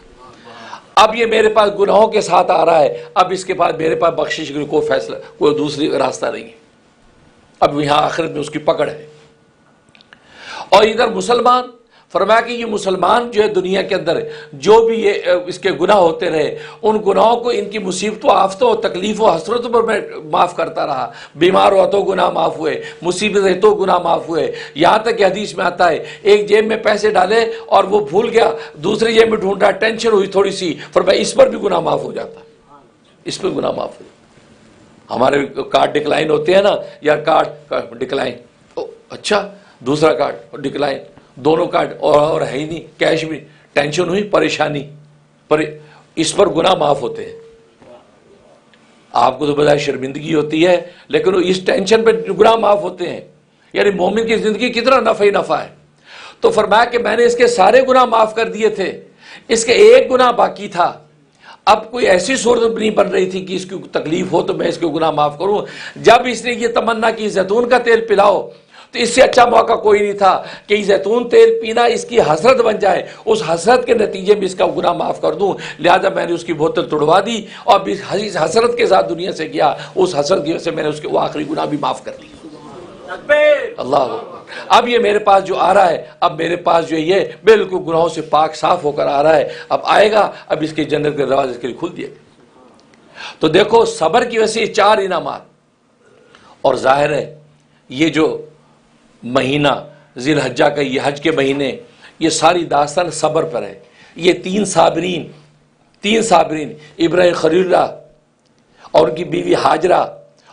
[SPEAKER 2] اب یہ میرے پاس گناہوں کے ساتھ آ رہا ہے، اب اس کے بعد میرے پاس بخشش کے لیے کوئی فیصلہ، کوئی دوسری راستہ نہیں ہے، اب یہاں آخرت میں اس کی پکڑ ہے۔ اور ادھر مسلمان، فرمایا کہ یہ مسلمان جو ہے دنیا کے اندر جو بھی یہ اس کے گناہ ہوتے رہے، ان گناہوں کو، ان کی مصیبتوں، آفتوں، تکلیفوں، حسرتوں پر میں معاف کرتا رہا۔ بیمار ہوا تو گناہ معاف ہوئے، مصیبت ہے تو گناہ معاف ہوئے، یہاں تک کہ حدیث میں آتا ہے ایک جیب میں پیسے ڈالے اور وہ بھول گیا، دوسری جیب میں ڈھونڈا، ٹینشن ہوئی تھوڑی سی، فرمایا اس پر بھی گناہ معاف ہو جاتا، اس پر گناہ معاف ہو جاتا۔ ہمارے کارڈ ڈکلائن ہوتے ہیں نا، یار کارڈ ڈکلائن، اچھا دوسرا کارڈ ڈکلائن، دونوں کارڈ اور ہے ہی نہیں، کیش بھی، ٹینشن ہوئی، پریشانی، اس پر گناہ معاف ہوتے ہیں۔ آپ کو تو بجائے شرمندگی ہوتی ہے لیکن اس ٹینشن پہ گناہ معاف ہوتے ہیں، یعنی مومن کی زندگی کتنا نفع ہی نفع ہے۔ تو فرمایا کہ میں نے اس کے سارے گناہ معاف کر دیے تھے، اس کے ایک گناہ باقی تھا۔ اب کوئی ایسی صورت نہیں بن رہی تھی کہ اس کی تکلیف ہو تو میں اس کے گناہ معاف کروں۔ جب اس نے یہ تمنا کی زیتون کا تیل پلاؤ، تو اس سے اچھا موقع کوئی نہیں تھا کہ یہ زیتون تیل پینا اس کی حسرت بن جائے، اس حسرت کے نتیجے میں اس کا گناہ معاف کر دوں۔ لہذا میں نے اس کی بوتل توڑوا دی اور اس حسرت کے ساتھ دنیا سے گیا، اس حسرت کی وجہ سے میں نے اس کے وہ آخری گناہ بھی معاف کر لیے۔ اللہ، اب یہ میرے پاس جو آ رہا ہے، اب میرے پاس جو یہ بالکل گناہوں سے پاک صاف ہو کر آ رہا ہے، اب آئے گا، اب اس کے جنت کے دروازے اس کے لیے کھل دیے گئے۔ تو دیکھو صبر کی وجہ سے 4 انعامات، اور ظاہر ہے یہ جو مہینہ ذی الحجہ کا، یہ حج کے مہینے، یہ ساری داستان صبر پر ہے۔ یہ 3 صابرین ابراہیم خلیل اللہ اور ان کی بیوی ہاجرہ،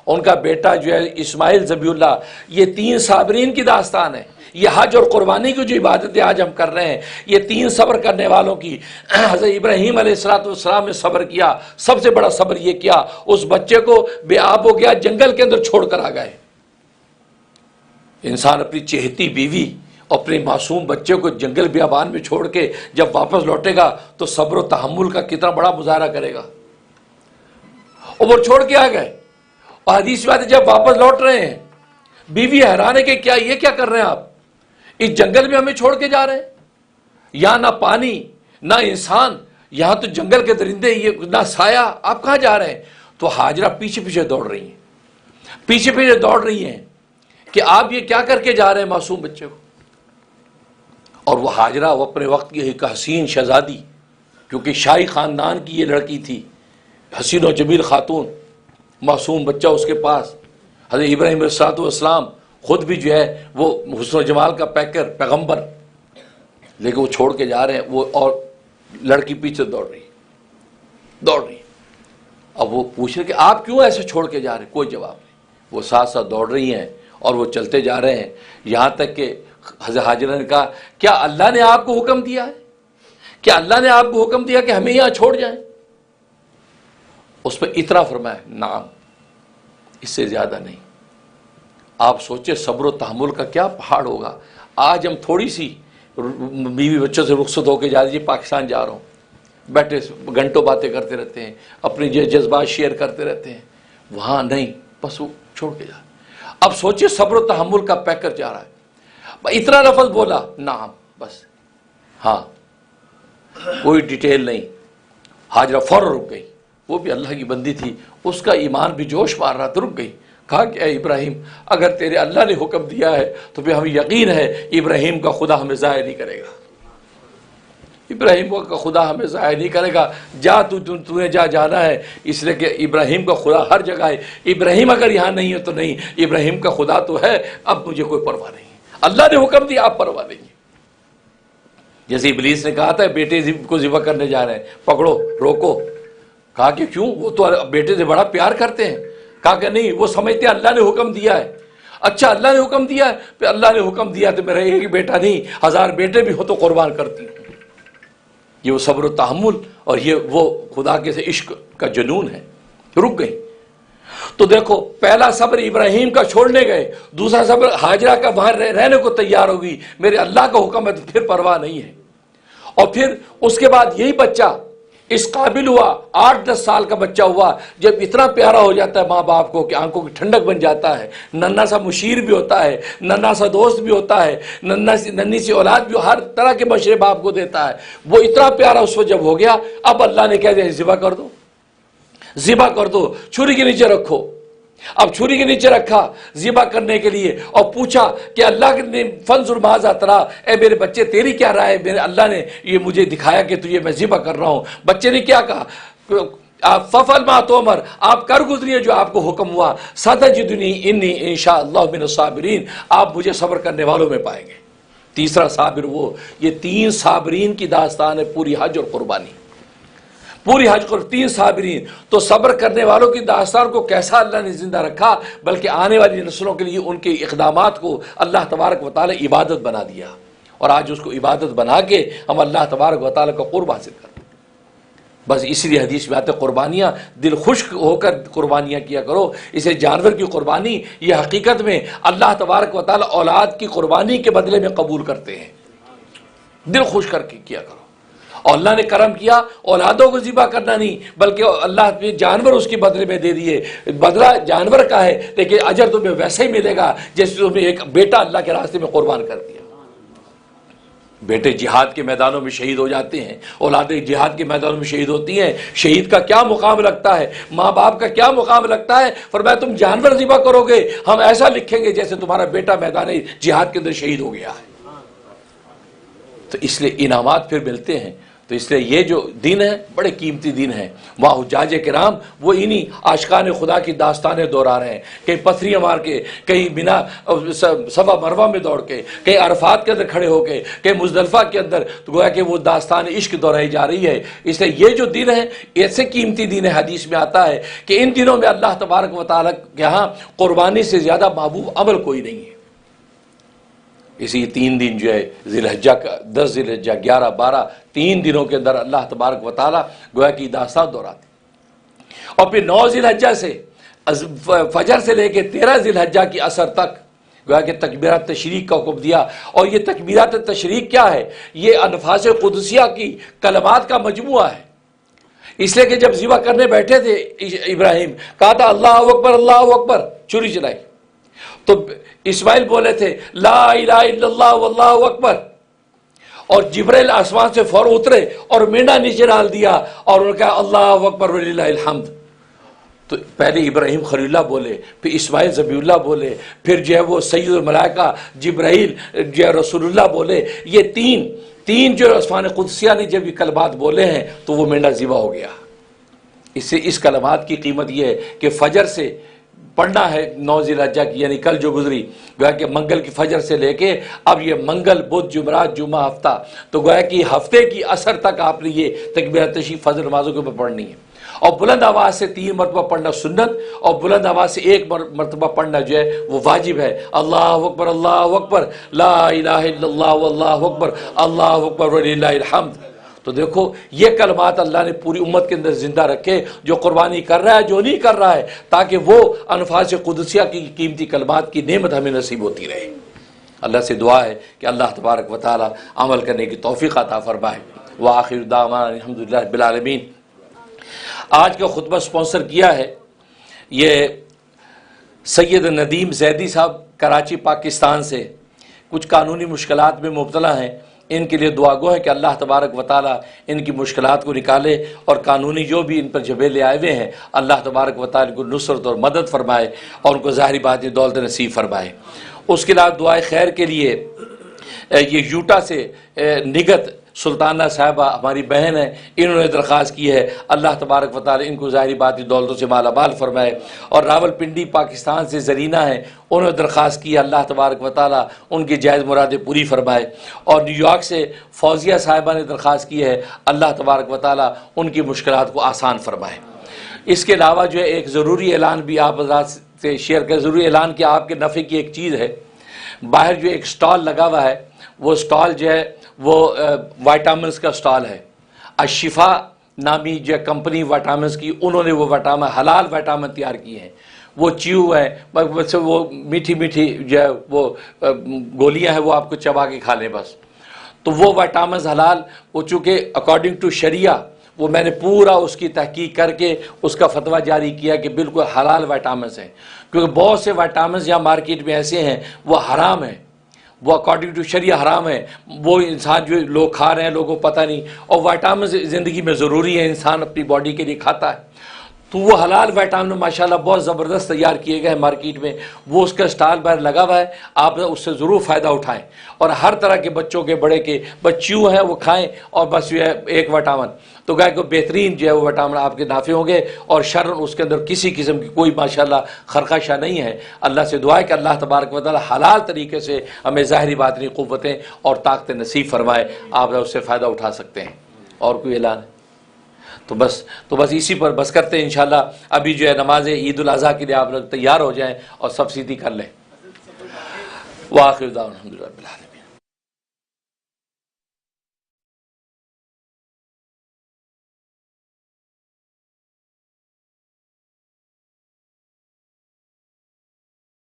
[SPEAKER 2] ان کا بیٹا جو ہے اسماعیل ذبیح اللہ، یہ 3 صابرین کی داستان ہے۔ یہ حج اور قربانی کی جو عبادتیں آج ہم کر رہے ہیں، یہ 3 صبر کرنے والوں کی۔ حضرت ابراہیم علیہ السلام نے صبر کیا، سب سے بڑا صبر یہ کیا، اس بچے کو بے آب ہو گیا، جنگل کے اندر چھوڑ کر آ گئے۔ انسان اپنی چہیتی بیوی، اپنے معصوم بچے کو جنگل بیابان میں چھوڑ کے جب واپس لوٹے گا تو صبر و تحمل کا کتنا بڑا مظاہرہ کرے گا۔ اور وہ چھوڑ کے آ گئے، اور حدیث میں آتا ہے جب واپس لوٹ رہے ہیں بیوی حیران ہے کہ کیا یہ کیا کر رہے ہیں آپ، اس جنگل میں ہمیں چھوڑ کے جا رہے ہیں، یہاں نہ پانی نہ انسان، یہاں تو جنگل کے درندے، یہ نہ سایہ، آپ کہاں جا رہے ہیں؟ تو ہاجرہ پیچھے پیچھے دوڑ رہی ہیں کہ آپ یہ کیا کر کے جا رہے ہیں معصوم بچے کو۔ اور وہ ہاجرہ، وہ اپنے وقت کی ایک حسین شہزادی، کیونکہ شاہی خاندان کی یہ لڑکی تھی، حسین و جمیل خاتون، معصوم بچہ اس کے پاس۔ حضرت ابراہیم علیہ السلام خود بھی جو ہے وہ حسن و جمال کا پیغمبر، لیکن وہ چھوڑ کے جا رہے ہیں، وہ اور لڑکی پیچھے دوڑ رہی۔ اب وہ پوچھ رہے کہ آپ کیوں ایسے چھوڑ کے جا رہے ہیں؟ کوئی جواب نہیں، وہ ساتھ ساتھ دوڑ رہی ہیں اور وہ چلتے جا رہے ہیں، یہاں تک کہ حضرت ہاجرہ نے کہا کیا اللہ نے آپ کو حکم دیا ہے؟ کیا اللہ نے آپ کو حکم دیا کہ ہمیں یہاں چھوڑ جائیں؟ اس پہ اتنا فرمایا نعم، اس سے زیادہ نہیں۔ آپ سوچے صبر و تحمل کا کیا پہاڑ ہوگا۔ آج ہم تھوڑی سی بیوی بچوں سے رخصت ہو کے جا دیجیے، پاکستان جا رہا ہوں، بیٹھے گھنٹوں باتیں کرتے رہتے ہیں، اپنی جذبات شیئر کرتے رہتے ہیں، وہاں نہیں، بس وہ چھوڑ کے جا۔ اب سوچے صبر و تحمل کا پیکر جا رہا ہے، اتنا لفظ بولا نعم، بس ہاں، کوئی ڈیٹیل نہیں۔ ہاجرہ فوراً رک گئی، وہ بھی اللہ کی بندی تھی، اس کا ایمان بھی جوش مار رہا تھا، رک گئی، کہا کہ اے ابراہیم اگر تیرے اللہ نے حکم دیا ہے تو پھر ہمیں یقین ہے ابراہیم کا خدا ہمیں ضائع نہیں کرے گا، ابراہیم کا خدا ہمیں ضائع نہیں کرے گا، جا تو نے جانا ہے، اس لیے کہ ابراہیم کا خدا ہر جگہ ہے، ابراہیم اگر یہاں نہیں ہے تو نہیں، ابراہیم کا خدا تو ہے، اب مجھے کوئی پرواہ نہیں، اللہ نے حکم دیا آپ پرواہ نہیں۔ جیسے ابلیس نے کہا تھا بیٹے کو ذبح کرنے جا رہے ہیں، پکڑو روکو، کہا کہ کیوں، وہ تو بیٹے سے بڑا پیار کرتے ہیں، کہا کہ نہیں وہ سمجھتے ہیں اللہ نے حکم دیا ہے، اچھا اللہ نے حکم دیا ہے، پھر اللہ نے حکم دیا تو میرا ایک بیٹا نہیں 1000 بیٹے بھی ہو تو قربان کرتی ہوں۔ یہ وہ صبر و تحمل اور یہ وہ خدا کے سے عشق کا جنون ہے، رک گئی۔ تو دیکھو پہلا صبر ابراہیم کا چھوڑنے گئے، دوسرا صبر ہاجرہ کا وہاں رہنے کو تیار ہوگی، میرے اللہ کا حکم ہے تو پھر پرواہ نہیں ہے۔ اور پھر اس کے بعد یہی بچہ اس قابل ہوا، 8-10 سال کا بچہ ہوا، جب اتنا پیارا ہو جاتا ہے ماں باپ کو کہ آنکھوں کی ٹھنڈک بن جاتا ہے، ننھا سا مشیر بھی ہوتا ہے، ننھا سا دوست بھی ہوتا ہے، ننھی سی اولاد بھی ہر طرح کے مشورے باپ کو دیتا ہے، وہ اتنا پیارا اس وقت جب ہو گیا، اب اللہ نے کہہ دیا ذبح کر دو، ذبح کر دو، چھری کے نیچے رکھو۔ اب چھری کے نیچے رکھا ذبح کرنے کے لیے اور پوچھا کہ اللہ نے فنظر ماذا ترى، اے میرے بچے تیری کیا رائے ہے، میرے اللہ نے یہ مجھے دکھایا کہ تجھے میں ذبح کر رہا ہوں۔ بچے نے کیا کہا، ففعل ما تؤمر، آپ کر گزریے جو آپ کو حکم ہوا، ستجدنی انی انشاءاللہ من الصابرین، آپ مجھے صبر کرنے والوں میں پائیں گے۔ تیسرا صابر وہ، یہ 3 صابرین کی داستان ہے پوری حج اور قربانی، پوری حج کو 3 صابرین۔ تو صبر کرنے والوں کی داستان کو کیسا اللہ نے زندہ رکھا، بلکہ آنے والی نسلوں کے لیے ان کے اقدامات کو اللہ تبارک و تعالی عبادت بنا دیا، اور آج اس کو عبادت بنا کے ہم اللہ تبارک و تعالی کا قرب حاصل کرتے ہیں۔ بس اسی لیے حدیث میں آتے قربانیاں دل خشک ہو کر قربانیاں کیا کرو، اسے جانور کی قربانی یہ حقیقت میں اللہ تبارک و تعالی اولاد کی قربانی کے بدلے میں قبول کرتے ہیں، دل خوش کر کے کیا کرو۔ اور اللہ نے کرم کیا، اولادوں کو ذبح کرنا نہیں بلکہ اللہ نے جانور اس کے بدلے میں دے دیے، بدلہ جانور کا ہے لیکن اجر تمہیں ویسے ہی ملے گا جیسے تمہیں ایک بیٹا اللہ کے راستے میں قربان کر دیا۔ بیٹے جہاد کے میدانوں میں شہید ہو جاتے ہیں، اولادیں جہاد کے میدانوں میں شہید ہوتی ہیں، شہید کا کیا مقام لگتا ہے، ماں باپ کا کیا مقام لگتا ہے، فرمایا تم جانور ذبح کرو گے ہم ایسا لکھیں گے جیسے تمہارا بیٹا میدان جہاد کے اندر شہید ہو گیا ہے۔ تو اس لیے انعامات پھر ملتے ہیں۔ تو اس لیے یہ جو دن ہے بڑے قیمتی دن ہے، وہاں حجاج کرام وہ انہی عاشقان خدا کی داستانیں دہرا رہے ہیں، کہیں پتھریاں مار کے، کہیں بنا صفا مروہ میں دوڑ کے، کہیں عرفات کے اندر کھڑے ہو کے، کہیں مزدلفہ کے اندر، تو گویا کہ وہ داستان عشق دہرائی جا رہی ہے۔ اس لیے یہ جو دن ہے ایسے قیمتی دن ہے، حدیث میں آتا ہے کہ ان دنوں میں اللہ تبارک و تعالیٰ کے ہاں قربانی سے زیادہ محبوب عمل کوئی نہیں ہے۔ اسی 3 دن جو ہے ذی الحجہ کا 10 ذی الحجہ 11 12 3 دنوں کے اندر اللہ تبارک و تعالیٰ گویا کی داستان دہراتے، اور پھر 9 ذی الحجہ سے فجر سے لے کے 13 ذی الحجہ کی عصر تک گویا کہ تکبیرات تشریق کا حکم دیا۔ اور یہ تکبیرات تشریق کیا ہے، یہ انفاس قدسیہ کی کلمات کا مجموعہ ہے۔ اس لیے کہ جب ذبح کرنے بیٹھے تھے ابراہیم، کہا تھا اللہ اکبر اللہ اکبر، چھری چلائی تو اسماعیل بولے تھے لا الہ الا اللہ واللہ اکبر، اور جبرائیل آسمان سے فوراً اترے اور مینڈا نیچے ڈال دیا اور انہوں نے کہا اللہ اکبر وللہ الحمد۔ تو پہلے ابراہیم خلیل اللہ بولے، پھر اسماعیل ذبیح اللہ بولے، پھر جو ہے وہ سید الملائکہ جبرائیل جو ہے رسول اللہ بولے، یہ تین جو آسمان قدسیہ نے جب یہ کلمات بولے ہیں تو وہ مینڈا ذبح ہو گیا۔ اس سے اس کلمات کی قیمت یہ ہے کہ فجر سے پڑھنا ہے 9 ذی الحجہ کی، یعنی کل جو گزری گویا کہ منگل کی فجر سے لے کے اب یہ منگل بدھ جمعرات جمعہ ہفتہ، تو گویا کہ ہفتے کی عصر تک آپ نے یہ تکبیرات تشریق فجر نمازوں کے اوپر پڑھنی ہے، اور بلند آواز سے 3 مرتبہ پڑھنا سنت، اور بلند آواز سے 1 مرتبہ پڑھنا جو ہے وہ واجب ہے۔ اللہ اکبر لا الہ الا اللہ واللہ اکبر اللہ اکبر وللہ الحمد۔ تو دیکھو یہ کلمات اللہ نے پوری امت کے اندر زندہ رکھے، جو قربانی کر رہا ہے جو نہیں کر رہا ہے، تاکہ وہ انفاس قدسیہ کی قیمتی کلمات کی نعمت ہمیں نصیب ہوتی رہے۔ اللہ سے دعا ہے کہ اللہ تبارک و تعالی عمل کرنے کی توفیق عطا فرمائے۔ وآخر دعوانا الحمدللہ رب العالمین۔ آج کا خطبہ سپانسر کیا ہے یہ سید ندیم زیدی صاحب، کراچی پاکستان سے، کچھ قانونی مشکلات میں مبتلا ہیں، ان کے لیے دعا گو ہے کہ اللہ تبارک و تعالی ان کی مشکلات کو نکالے اور قانونی جو بھی ان پر جھمیلے آئے ہوئے ہیں اللہ تبارک و تعالی کو نصرت اور مدد فرمائے اور ان کو ظاہری باطنی دولت نصیب فرمائے۔ اس کے علاوہ دعائے خیر کے لیے یہ یوٹا سے نگت سلطانہ صاحبہ ہماری بہن ہیں، انہوں نے درخواست کی ہے اللہ تبارک و تعالی ان کو ظاہری باطنی دولتوں سے مالا مال فرمائے۔ اور راول پنڈی پاکستان سے زرینہ ہیں، انہوں نے درخواست کی ہے اللہ تبارک و تعالی ان کی جائز مرادیں پوری فرمائے۔ اور نیو یارک سے فوزیہ صاحبہ نے درخواست کی ہے اللہ تبارک و تعالی ان کی مشکلات کو آسان فرمائے۔ اس کے علاوہ جو ہے ایک ضروری اعلان بھی آپ حضرات سے شیئر کریں، ضروری اعلان کہ آپ کے نفع کی ایک چیز ہے، باہر جو ایک سٹال لگا ہوا ہے، وہ سٹال جو ہے وہ وائٹامنس کا سٹال ہے۔ الشفا نامی جو کمپنی وائٹامنس کی، انہوں نے وہ وائٹامن حلال وائٹامن تیار کیے ہیں، وہ چیو ہیں، بس وہ میٹھی میٹھی جو ہے وہ گولیاں ہیں، وہ آپ کو چبا کے کھا لیں بس۔ تو وہ وائٹامنز حلال، وہ چونکہ اکارڈنگ ٹو شریعہ، وہ میں نے پورا اس کی تحقیق کر کے اس کا فتویٰ جاری کیا کہ بالکل حلال وائٹامنز ہیں، کیونکہ بہت سے وائٹامنز یہاں مارکیٹ میں ایسے ہیں وہ حرام ہیں، وہ اکارڈنگ ٹو شریعہ حرام ہے، وہ انسان جو لوگ کھا رہے ہیں لوگوں کو پتہ نہیں، اور وائٹامنز زندگی میں ضروری ہے، انسان اپنی باڈی کے لیے کھاتا ہے۔ تو وہ حلال وائٹامن ماشاءاللہ بہت زبردست تیار کیے گئے ہیں مارکیٹ میں، وہ اس کا سٹال باہر لگا ہوا ہے، آپ اس سے ضرور فائدہ اٹھائیں، اور ہر طرح کے بچوں کے بڑے کے بچیوں ہیں وہ کھائیں، اور بس یہ ہے ایک وائٹامن تو گائے کو بہترین جو ہے وہ وائٹامن آپ کے نافع ہوں گے، اور شرن اس کے اندر کسی قسم کی کوئی ماشاءاللہ خرخشہ نہیں ہے۔ اللہ سے دعا ہے کہ اللہ تبارک و تعالی حلال طریقے سے ہمیں ظاہری باطنی قوتیں اور طاقتیں نصیب فرمائے، آپ اس سے فائدہ اٹھا سکتے ہیں۔ اور کوئی اعلان ہے؟ تو بس اسی پر بس کرتے ہیں انشاءاللہ۔ ابھی جو ہے نماز عید الاضحیٰ کے لیے آپ لوگ تیار ہو جائیں اور سب سیدھی کر لیں۔ وآخر دعوانا الحمدللہ رب العالمین۔